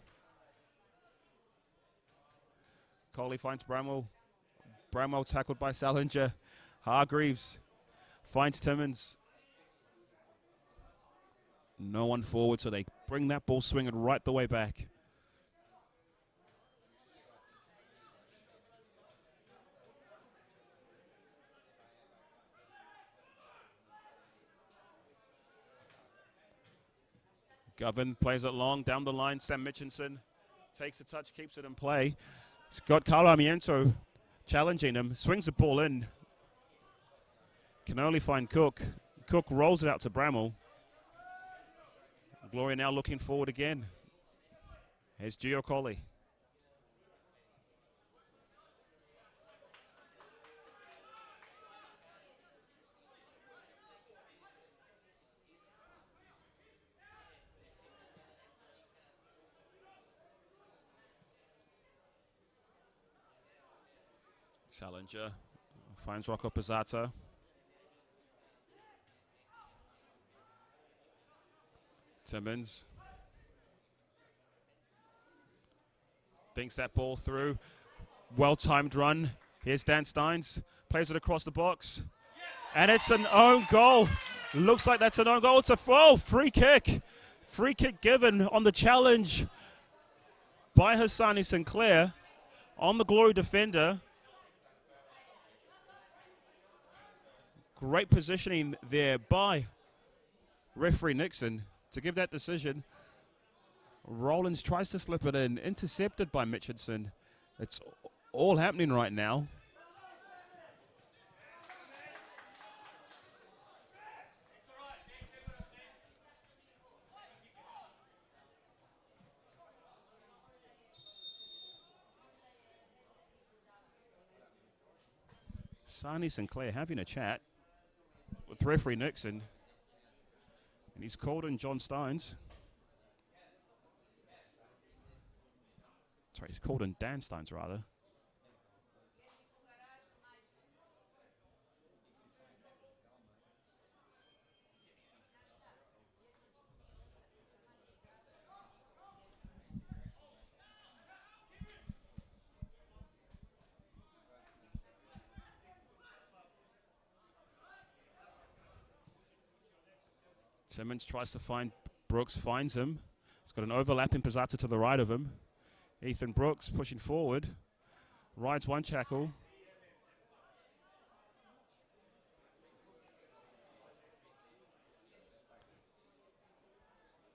Coley finds Bramwell. Bramwell tackled by Salinger. Hargreaves finds Timmins. No one forward, so they bring that ball swinging right the way back. Govan plays it long, down the line. Sam Mitchinson takes a touch, keeps it in play. Scott Carlo challenging him, swings the ball in. Can only find Cook. Cook rolls it out to Bramwell. Gloria now looking forward again. Here's Gio Coley. Salinger finds Rocco Pizzato. Timmins thinks that ball through. Well-timed run. Here's Dan Steins. Plays it across the box. And it's an own goal. Looks like that's an own goal. It's a free kick. Free kick given on the challenge by Hassani Sinclair on the Glory defender. Great positioning there by referee Nixon to give that decision. Rollins tries to slip it in, intercepted by Mitchinson. It's all happening right now. Sani Sinclair having a chat with referee Nixon. And he's called in John Steins. Sorry, he's called in Dan Steins, rather. Simmons tries to find Brooks, finds him. He's got an overlapping Pizzata to the right of him. Ethan Brooks pushing forward. Rides one tackle.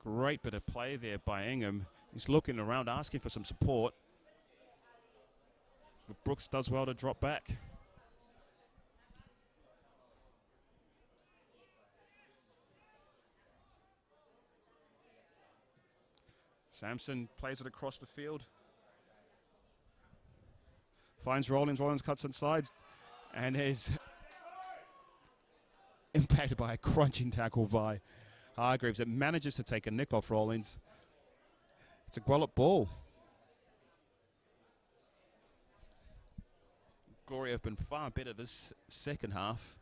Great bit of play there by Ingham. He's looking around, asking for some support. But Brooks does well to drop back. Sampson plays it across the field. Finds Rollins. Rollins cuts inside and is impacted by a crunching tackle by Hargreaves. It manages to take a nick off Rollins. It's a Gwelup ball. Glory have been far better this second half,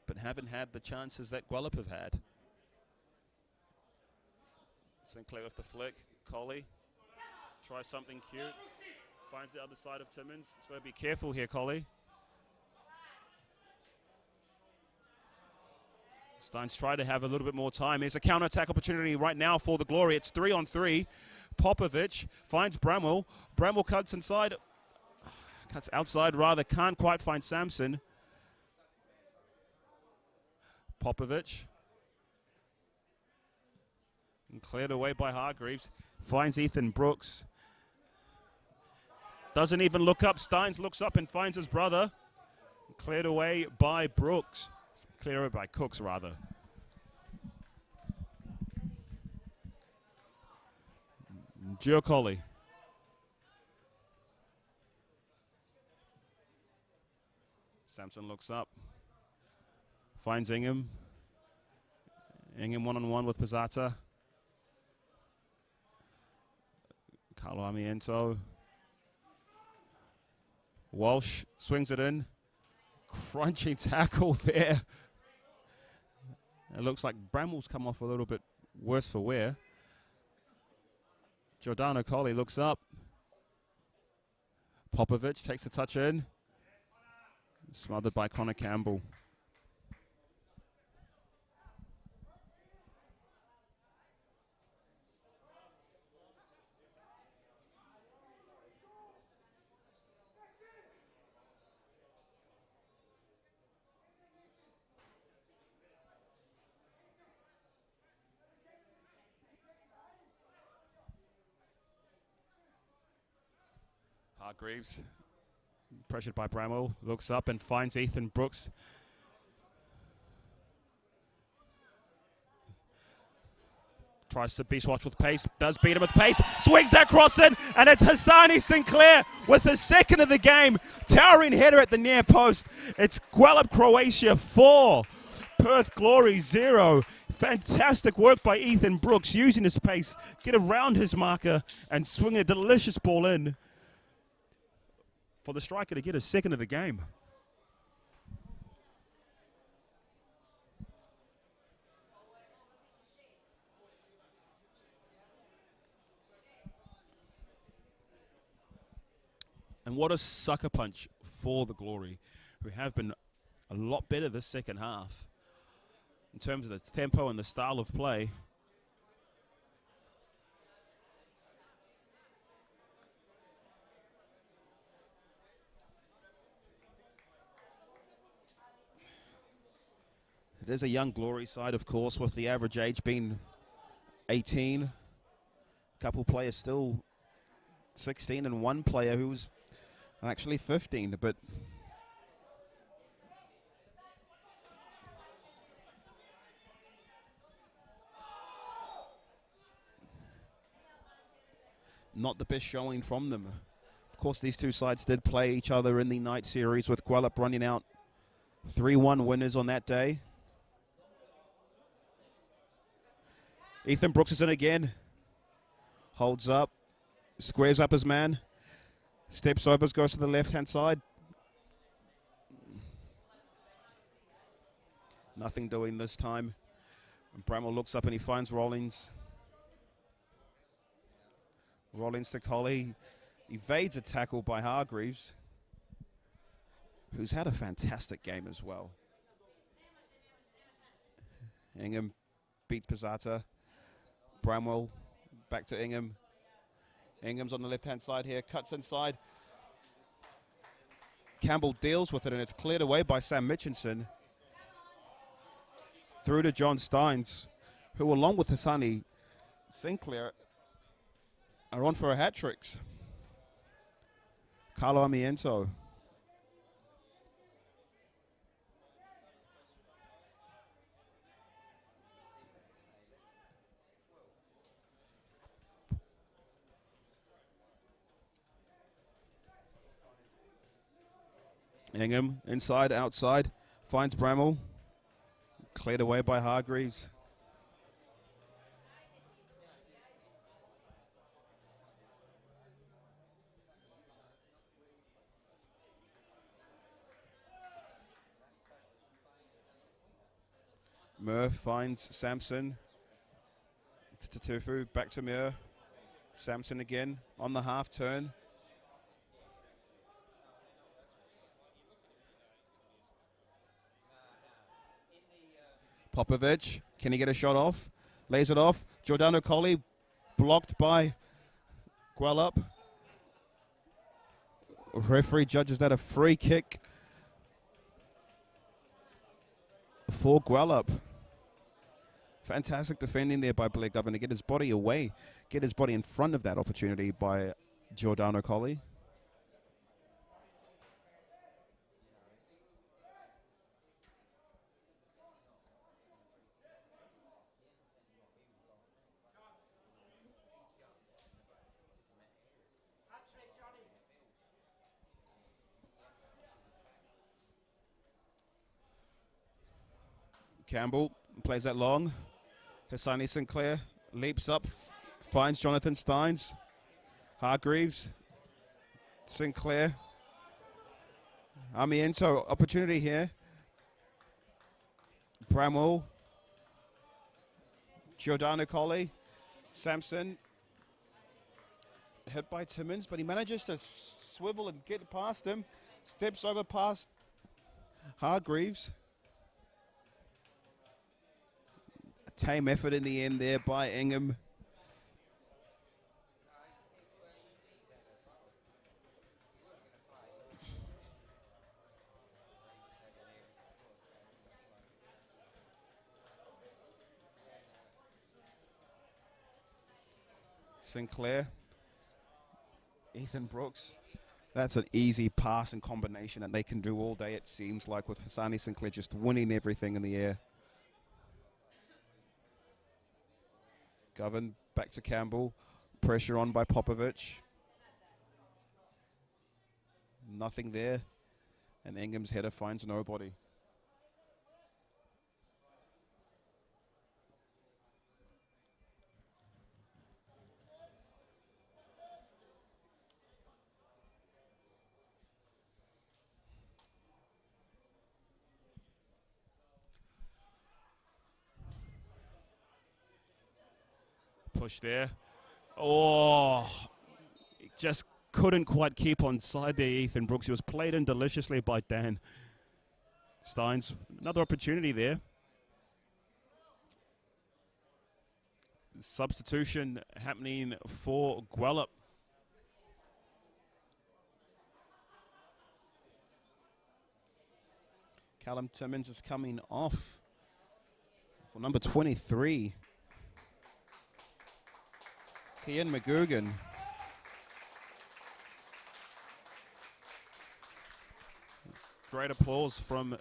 but haven't had the chances that Gwelup have had. Sinclair with the flick. Coley tries something cute. Finds the other side of Timmins. He's got to be careful here, Coley. Steins try to have a little bit more time. There's a counter-attack opportunity right now for the Glory. It's 3-on-3. Popovic finds Bramwell. Bramwell cuts inside. Cuts outside rather, can't quite find Samson. Popovic. And cleared away by Hargreaves. Finds Ethan Brooks. Doesn't even look up. Steins looks up and finds his brother. Cleared away by Brooks. Cleared away by Cooks, rather. Giocoli. Samson looks up. Finds Ingham. Ingham one-on-one with Pizzata. Carlo Amiento. Walsh swings it in. Crunching tackle there. It looks like Bramwell's come off a little bit worse for wear. Giordano Colli looks up. Popovic takes a touch in. Smothered by Connor Campbell. Hargreaves, pressured by Bramwell, looks up and finds Ethan Brooks. Tries to beast watch with pace, does beat him with pace, swings that cross in, and it's Hassani Sinclair with the second of the game. Towering header at the near post. It's Gwelup, Croatia 4, Perth Glory 0. Fantastic work by Ethan Brooks, using his pace, get around his marker, and swing a delicious ball in for the striker to get a second of the game. And what a sucker punch for the Glory, who have been a lot better this second half in terms of the tempo and the style of play. It is a young Glory side, of course, with the average age being 18. A couple players still 16 and one player who's actually 15, but not the best showing from them. Of course, these two sides did play each other in the night series, with Gwelup running out 3-1 winners on that day. Ethan Brooks is in again. Holds up. Squares up his man. Steps over, goes to the left-hand side. Nothing doing this time. And Bramwell looks up and he finds Rollins. Rollins to Colli. Evades a tackle by Hargreaves, who's had a fantastic game as well. Ingham beats Pizzata. Bramwell back to Ingham. Ingham's on the left-hand side here, cuts inside. Campbell deals with it, and it's cleared away by Sam Mitchinson. Through to John Steins, who, along with Hassani Sinclair, are on for a hat-tricks. Carlo Amiento. Ingham, inside, outside, finds Bramwell. Cleared away by Hargreaves. Murph finds Samson. Tufu, back to Muir. Samson again on the half turn. Popovic, can he get a shot off? Lays it off. Giordano Colli blocked by Gwelup. Referee judges that a free kick for Gwelup. Fantastic defending there by Blair Govan to get his body away, get his body in front of that opportunity by Giordano Colli. Campbell plays that long. Hassani Sinclair leaps up, finds Jonathan Steins. Hargreaves, Sinclair. Amiento, opportunity here. Bramwell. Giordano Colli. Sampson. Hit by Timmins, but he manages to swivel and get past him. Steps over past Hargreaves. A tame effort in the end there by Ingham. Sinclair. Ethan Brooks. That's an easy pass and combination that they can do all day, it seems like, with Hassani Sinclair just winning everything in the air. Govan back to Campbell. Pressure on by Popovic. Nothing there. And Ingham's header finds nobody. Push there. Oh, just couldn't quite keep on side there, Ethan Brooks. He was played in deliciously by Dan Steins. Another opportunity there. Substitution happening for Gwelup. Callum Timmins is coming off for number 23. Ian McGugan. Great applause from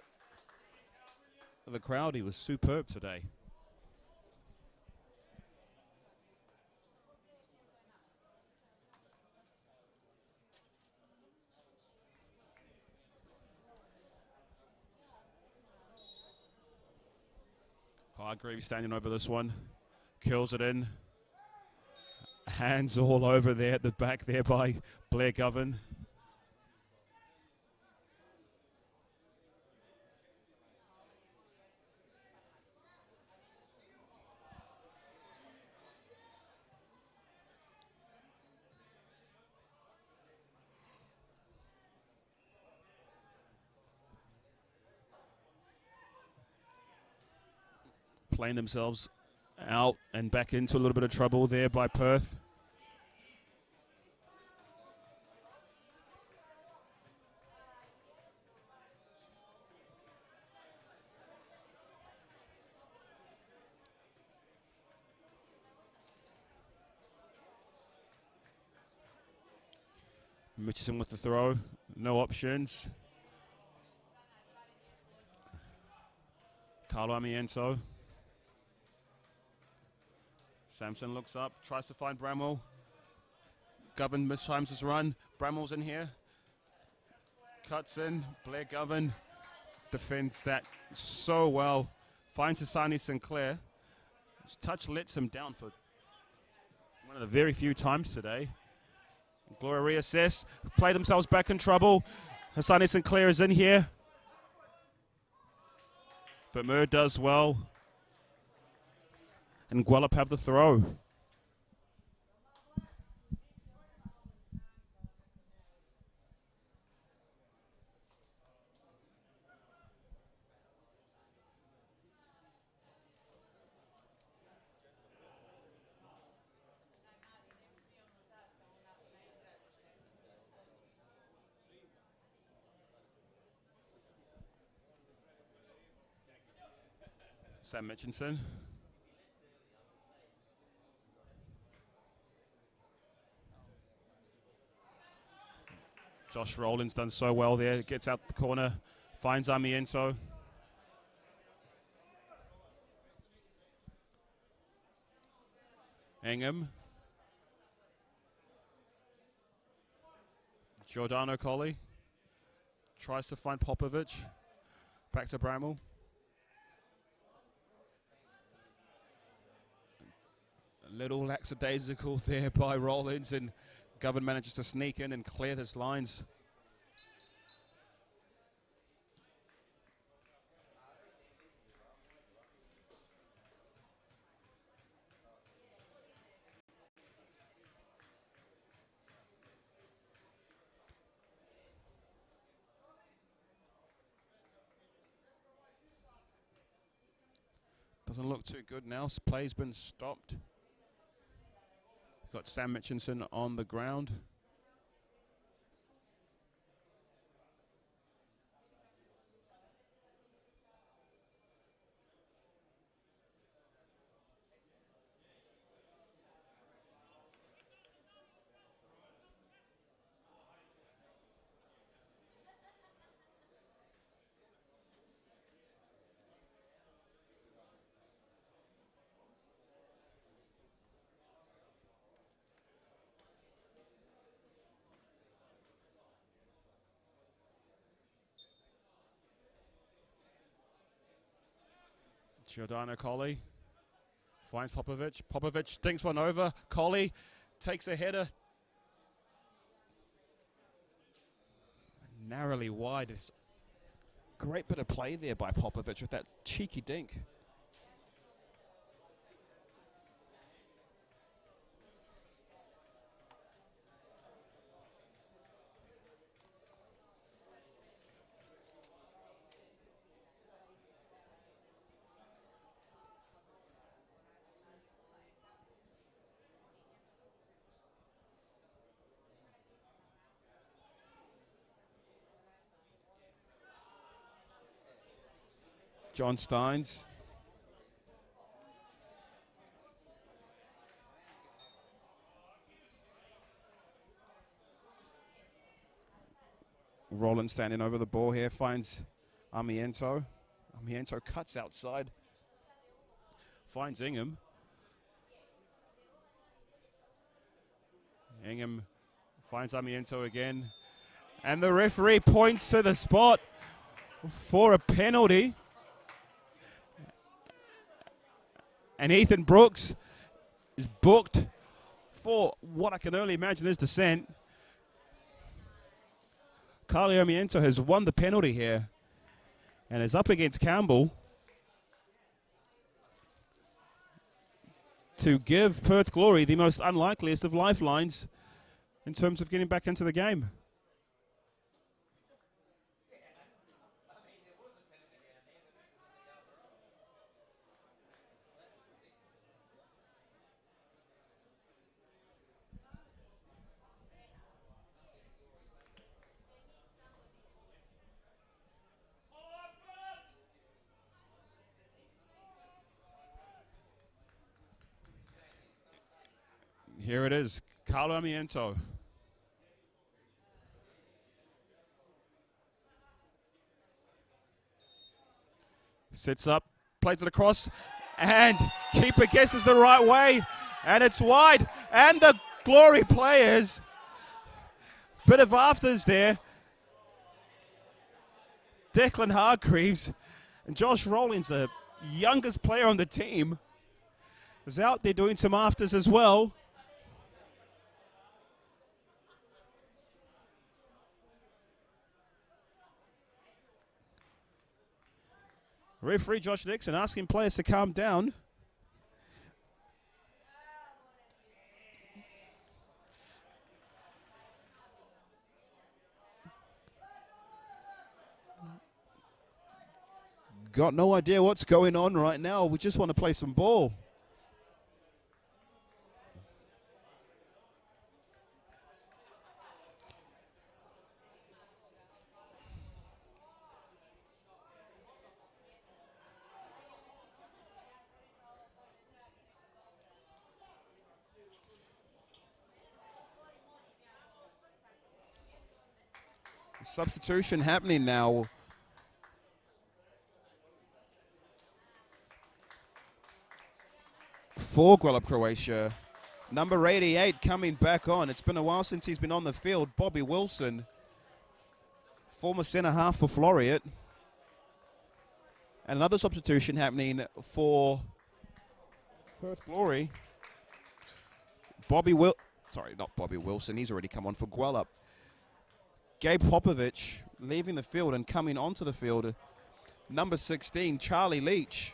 the crowd. He was superb today. Hargreaves standing over this one. Curls it in. Hands all over there at the back there by Blair Govan. Playing themselves out and back into a little bit of trouble there by Perth. Mitchison with the throw, no options. Carlo Amiento. Sampson looks up, tries to find Bramwell. Govan mistimes his run. Bramwell's in here. Cuts in. Blair Govan defends that so well. Finds Hassani Sinclair. His touch lets him down for one of the very few times today. Gloria reassess. Play themselves back in trouble. Hassani Sinclair is in here. But Mur does well. And Gwelup have the throw. Sam Mitchinson. Josh Rowland's done so well there. Gets out the corner, finds Amiento. Ingham. Giordano Colli tries to find Popovic. Back to Bramall. A little lackadaisical there by Rollins, and Govan manages to sneak in and clear his lines. Doesn't look too good now. Play's been stopped. Got Sam Mitchinson on the ground. Giordano Colli finds Popovic. Popovic thinks one over. Colli takes a header. Narrowly wide. It's great bit of play there by Popovic with that cheeky dink. John Steins. Roland standing over the ball here, finds Amiento. Amiento cuts outside. Finds Ingham. Ingham finds Amiento again. And the referee points to the spot for a penalty. And Ethan Brooks is booked for what I can only imagine is dissent. Carly Amiento has won the penalty here and is up against Campbell to give Perth Glory the most unlikeliest of lifelines in terms of getting back into the game. Here it is, Carlo Amiento. Sits up, plays it across, and keeper guesses the right way, and it's wide, and the Glory players, bit of afters there. Declan Hargreaves and Josh Rollins, the youngest player on the team, is out there doing some afters as well. Referee Josh Nixon asking players to calm down. Got no idea what's going on right now. We just want to play some ball. Substitution happening now. For Gwelup, Croatia. Number 88 coming back on. It's been a while since he's been on the field. Bobby Wilson, former centre half for Floriat. And another substitution happening for Perth Glory. Not Bobby Wilson. He's already come on for Gwelup. Gabe Popovich leaving the field and coming onto the field. Number 16, Charlie Leach.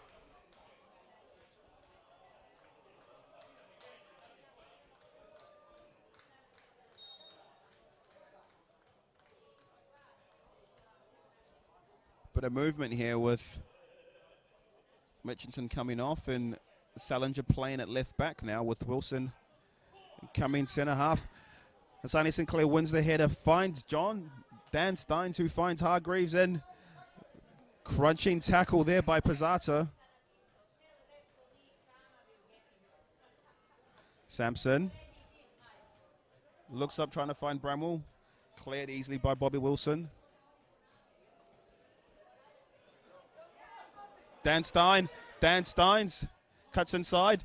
Bit of movement here with Mitchinson coming off and Salinger playing at left back now with Wilson coming centre half. Hassani Sinclair wins the header, finds Dan Steins, who finds Hargreaves in. Crunching tackle there by Pizzata. Sampson looks up trying to find Bramwell. Cleared easily by Bobby Wilson. Dan Steins cuts inside,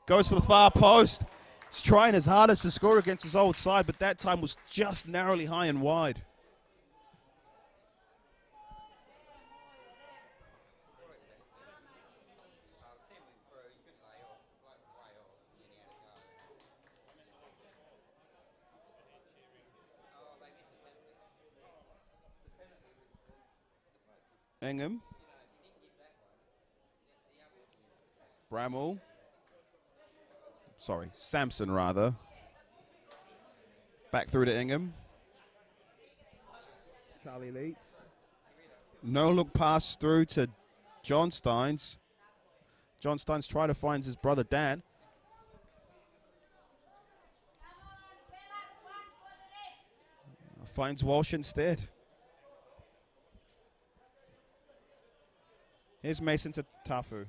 goes for the far post. He's trying his hardest to score against his old side, but that time was just narrowly high and wide. Ingham. Sampson rather. Back through to Ingham. Charlie Leach. No look pass through to John Steins. John Steins trying to find his brother Dan. Finds Walsh instead. Here's Mason to Tafu.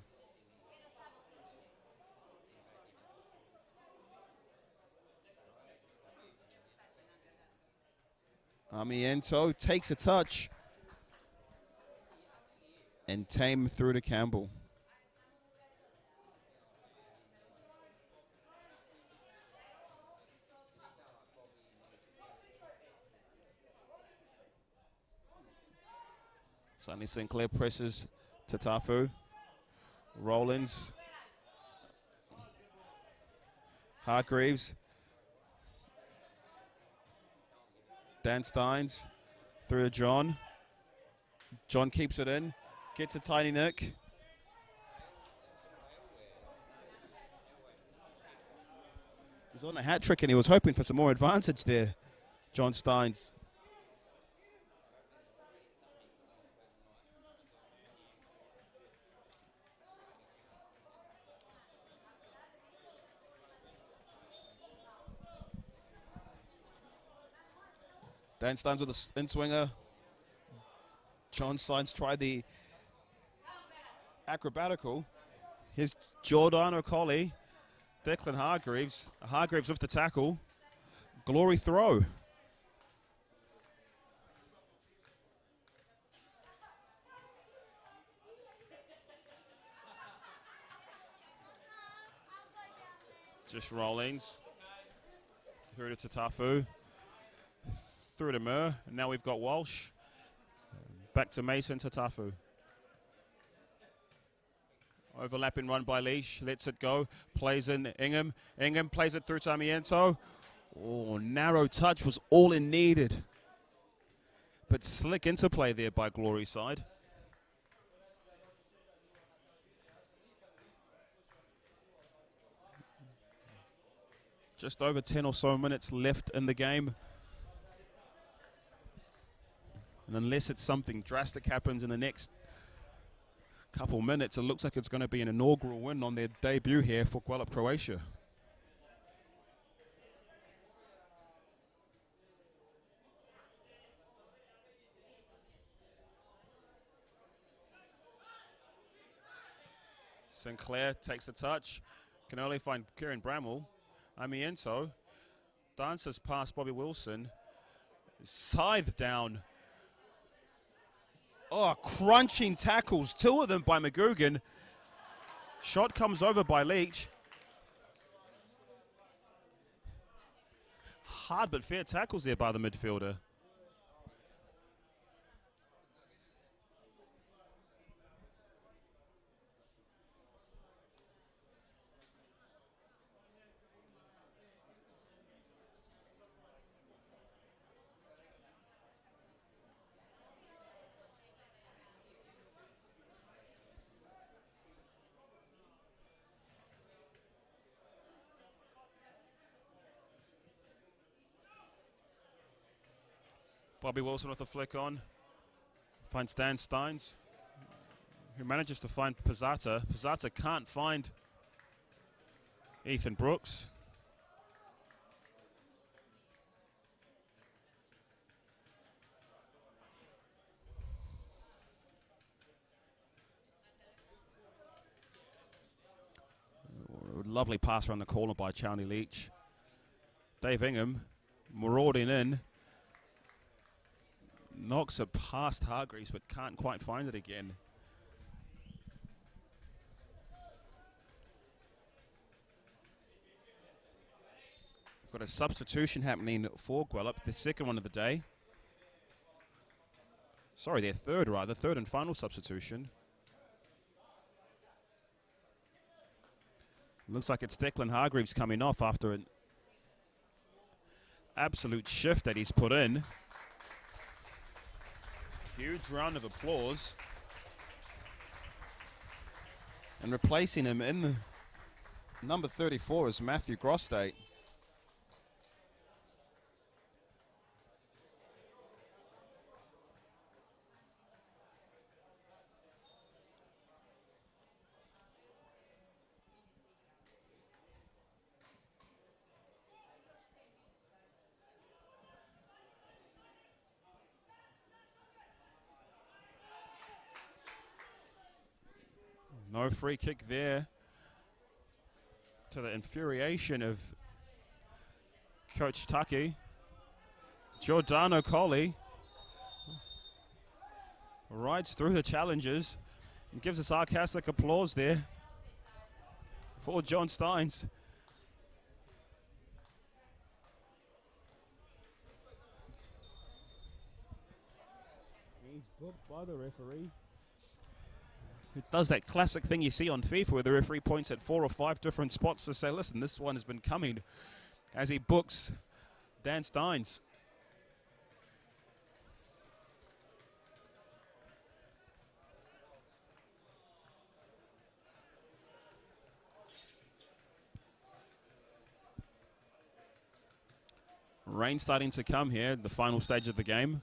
Amiento takes a touch. And Tame through to Campbell. Sonny Sinclair presses to Tafu. Rollins. Hargreaves. Dan Steins through to John. John keeps it in. Gets a tiny nick. He's on a hat trick and he was hoping for some more advantage there, John Steins. Dan Steins with the in-swinger. John Steins tried the acrobatical. Here's Giordano Colley. Declan Hargreaves. Hargreaves with the tackle. Glory throw. Just Rollins. Through to Tatafu. Through to Murr. And now we've got Walsh. Back to Mason Tatafu. Overlapping run by Leash. Lets it go. Plays in Ingham. Ingham plays it through to Amiento. Oh, narrow touch was all it needed. But slick interplay there by Glory side. Just over 10 or so minutes left in the game. And unless it's something drastic happens in the next couple minutes, it looks like it's going to be an inaugural win on their debut here for Gwelup, Croatia. Sinclair takes a touch. Can only find Kieran Bramwell. Amiento dances past Bobby Wilson. Scythe down Oh, crunching tackles, 2 of them by McGugan. Shot comes over by Leach. Hard but fair tackles there by the midfielder. Bobby Wilson with a flick on. Finds Dan Steins, who manages to find Pizzata. Pizzata can't find Ethan Brooks. Lovely pass around the corner by Charlie Leach. Dave Ingham marauding in. Knocks it past Hargreaves, but can't quite find it again. We've got a substitution happening for Gwelup, the second one of the day. Sorry, their third rather, third and final substitution. Looks like it's Declan Hargreaves coming off after an absolute shift that he's put in. Huge round of applause. And replacing him in the number 34 is Matthew Grostate. No free kick there, to the infuriation of Coach Taki. Giordano Colli rides through the challenges and gives a sarcastic applause there for John Steins. He's booked by the referee. It does that classic thing you see on FIFA where the referee points at 4 or 5 different spots to say, listen, this one has been coming, as he books Dan Steins. Rain starting to come here, the final stage of the game.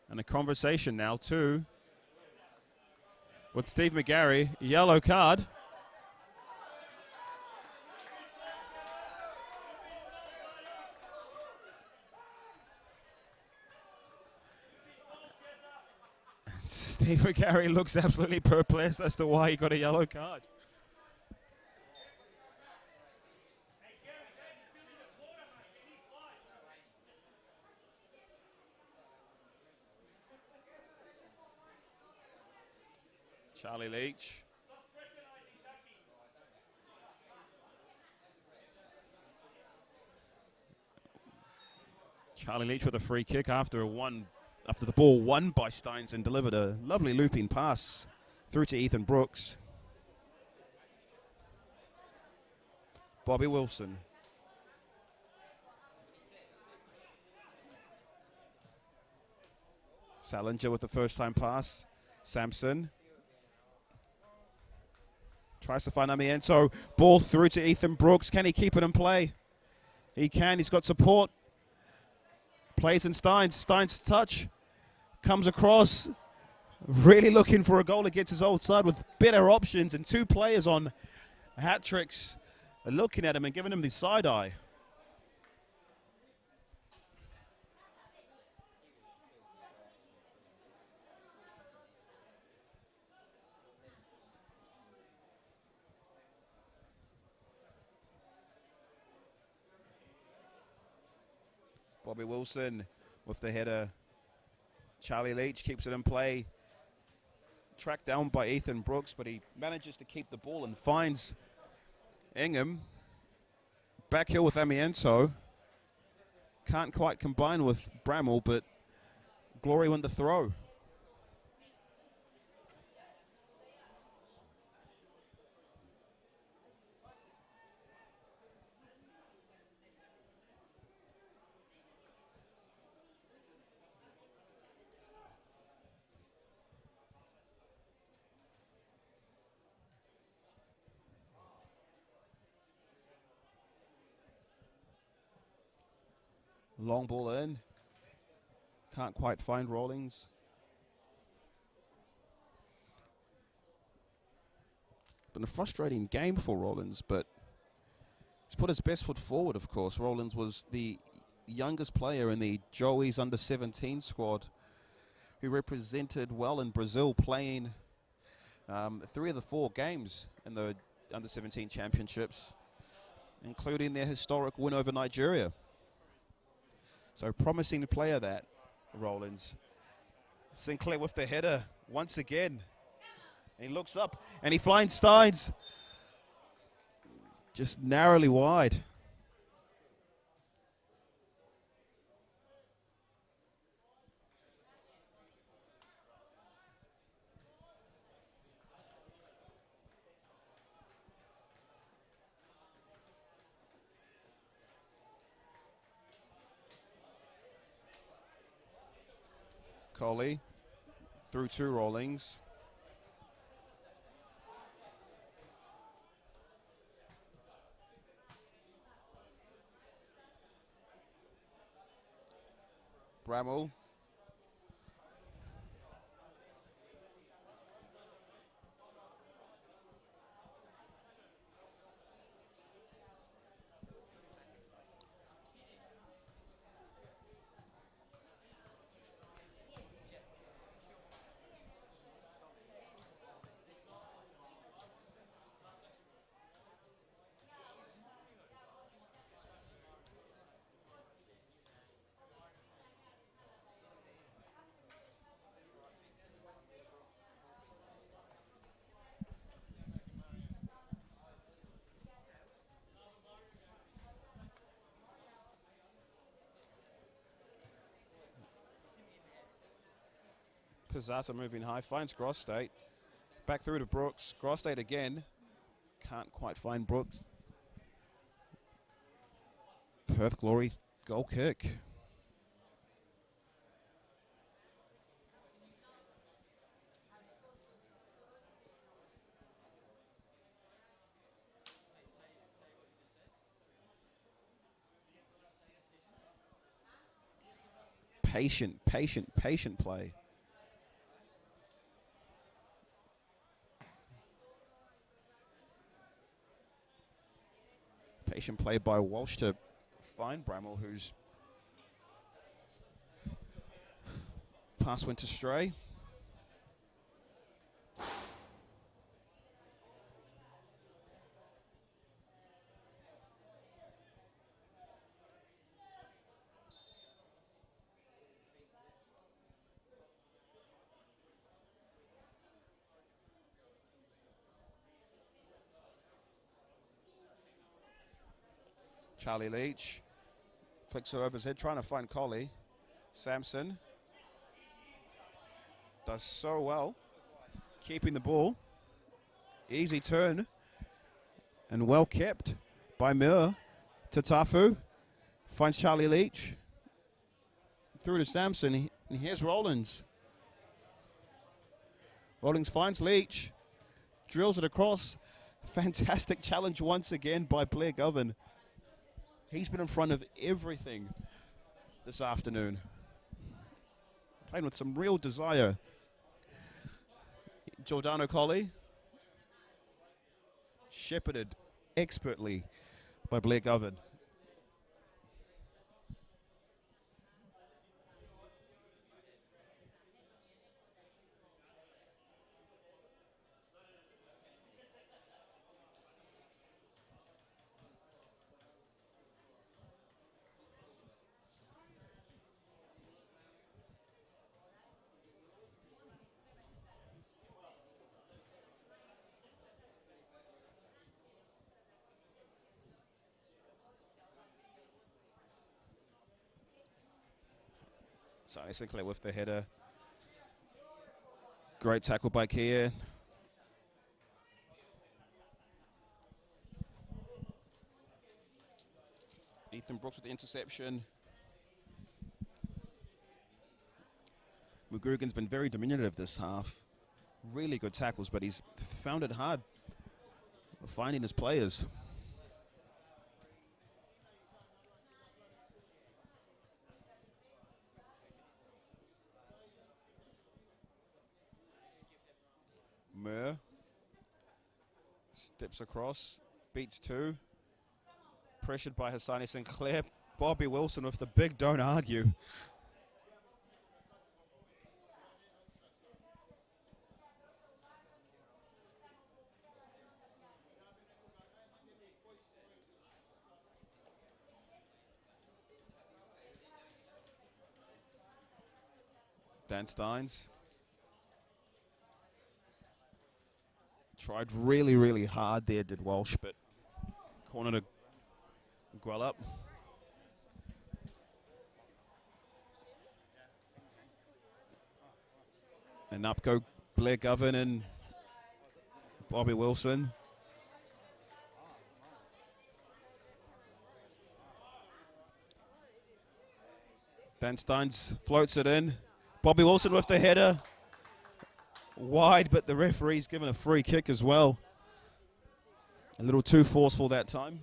And a conversation now too with Steve McGarry, yellow card. Steve McGarry looks absolutely perplexed as to why he got a yellow card. Charlie Leach. Charlie Leach with a free kick after the ball won by Steins and delivered a lovely looping pass through to Ethan Brooks. Bobby Wilson. Salinger with the first time pass. Sampson. Tries to find Amiento. Ball through to Ethan Brooks. Can he keep it in play? He can. He's got support. Plays in Steins. Steins' touch. Comes across. Really looking for a goal against his old side with better options and 2 players on hat tricks looking at him and giving him the side eye. Bobby Wilson with the header Charlie Leach keeps it in play. Tracked down by Ethan Brooks, but he manages to keep the ball and finds Ingham. Back heel with Amiento. Can't quite combine with Bramall, but Glory won the throw. Long ball in. Can't quite find Rawlings. Been a frustrating game for Rawlings, but he's put his best foot forward, of course. Rawlings was the youngest player in the Joey's under-17 squad who represented well in Brazil, playing 3 of the 4 games in the under-17 championships, including their historic win over Nigeria. So promising player that, Rawlings. Sinclair with the header once again. He looks up and he finds Steins. Just narrowly wide. Coley through to Rawlings. Bramall. Pizzazza moving high, finds Grostate. Back through to Brooks. Grostate again. Can't quite find Brooks. Perth Glory goal kick. Patient play. Patient play by Walsh to find Bramall, whose pass went astray. Charlie Leach flicks it over his head, trying to find Collie. Sampson does so well, keeping the ball. Easy turn, and well kept by Mir. Tatafu finds Charlie Leach. Through to Sampson, and here's Rawlings. Rawlings finds Leach, drills it across. Fantastic challenge once again by Blair Govan. He's been in front of everything this afternoon. Playing with some real desire. Giordano Collie. Shepherded expertly by Blair Govan. Sonny Sinclair with the header. Great tackle by Kia. Ethan Brooks with the interception. McGugan's been very diminutive this half. Really good tackles, but he's found it hard finding his players. Murr steps across, beats two. Pressured by Hassani Sinclair. Bobby Wilson with the big don't argue. Dan Steins tried really, really hard there, did Walsh, but corner to Gwelup. And up go Blair Govan and Bobby Wilson. Dan Steins floats it in. Bobby Wilson with the header. Wide, but the referee's given a free kick as well. A little too forceful that time.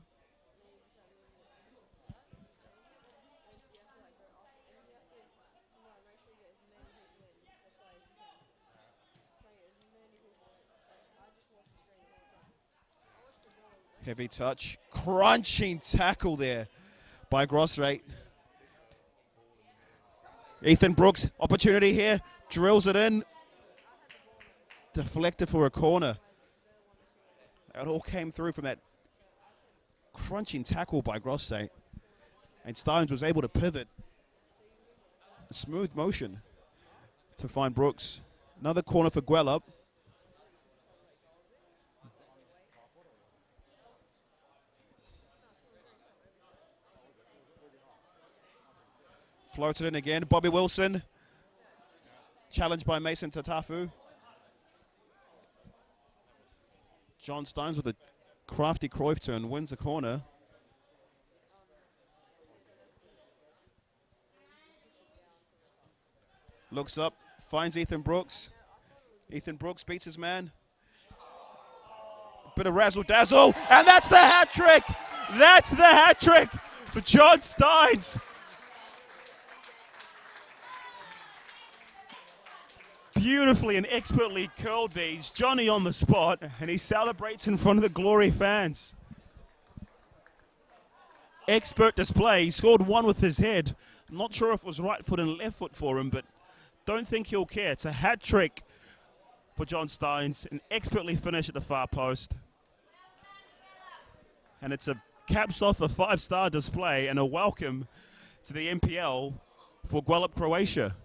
Heavy touch. Crunching tackle there by Grossrate. Ethan Brooks, opportunity here. Drills it in. Deflected for a corner. It all came through from that crunching tackle by Grossrate. And Steins was able to pivot. A smooth motion to find Brooks. Another corner for Gwelup. Floated in again. Bobby Wilson. Challenged by Mason Tatafu. John Steins with a crafty Cruyff turn. Wins the corner. Looks up. Finds Ethan Brooks. Ethan Brooks beats his man. Bit of razzle-dazzle. And that's the hat trick. That's the hat trick for John Steins. Beautifully and expertly curled these. Johnny on the spot, and he celebrates in front of the Glory fans. Expert display. He scored one with his head. I'm not sure if it was right foot and left foot for him, but don't think he'll care. It's a hat trick for John Steins, an expertly finish at the far post. And it's a caps off a 5-star display and a welcome to the NPL for Gwelup, Croatia.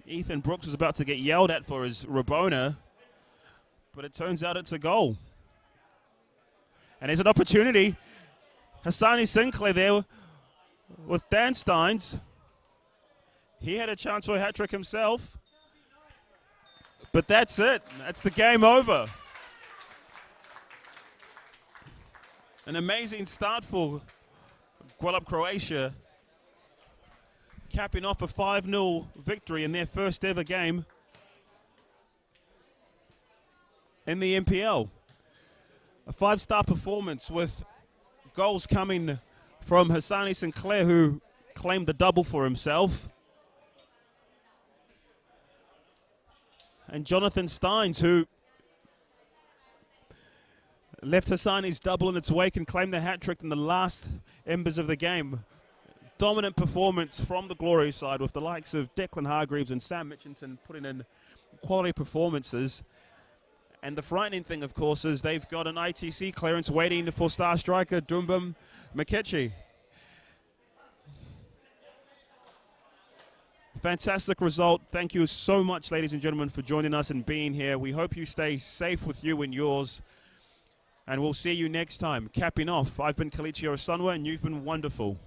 Ethan Brooks was about to get yelled at for his Rabona, but it turns out it's a goal. And there's an opportunity. Hassani Sinclair there with Dan Steins. He had a chance for a hat-trick himself. But that's it. That's the game over. An amazing start for Gwelup, Croatia, capping off a 5-0 victory in their first ever game in the NPL. A 5-star performance with goals coming from Hassani Sinclair, who claimed the double for himself, and Jonathan Steins, who left Hassani's double in its wake and claimed the hat-trick in the last embers of the game. Dominant performance from the Glory side, with the likes of Declan Hargreaves and Sam Mitchinson putting in quality performances. And the frightening thing, of course, is they've got an ITC clearance waiting for star striker Dumbum Makechi. Fantastic result. Thank you so much, ladies and gentlemen, for joining us and being here. We hope you stay safe with you and yours. And we'll see you next time. Capping off, I've been Kalichi Orasunwa, and you've been wonderful.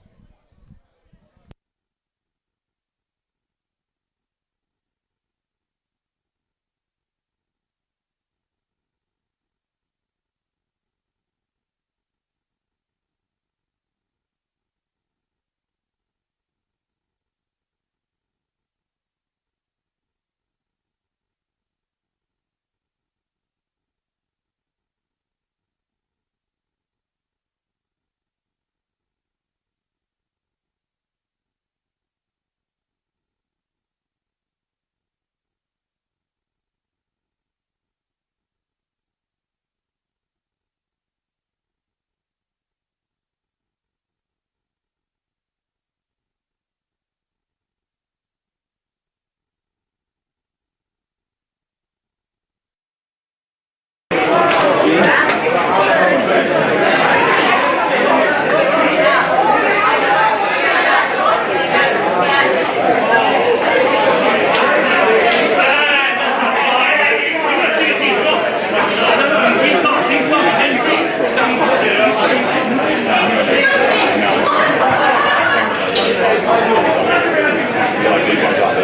Like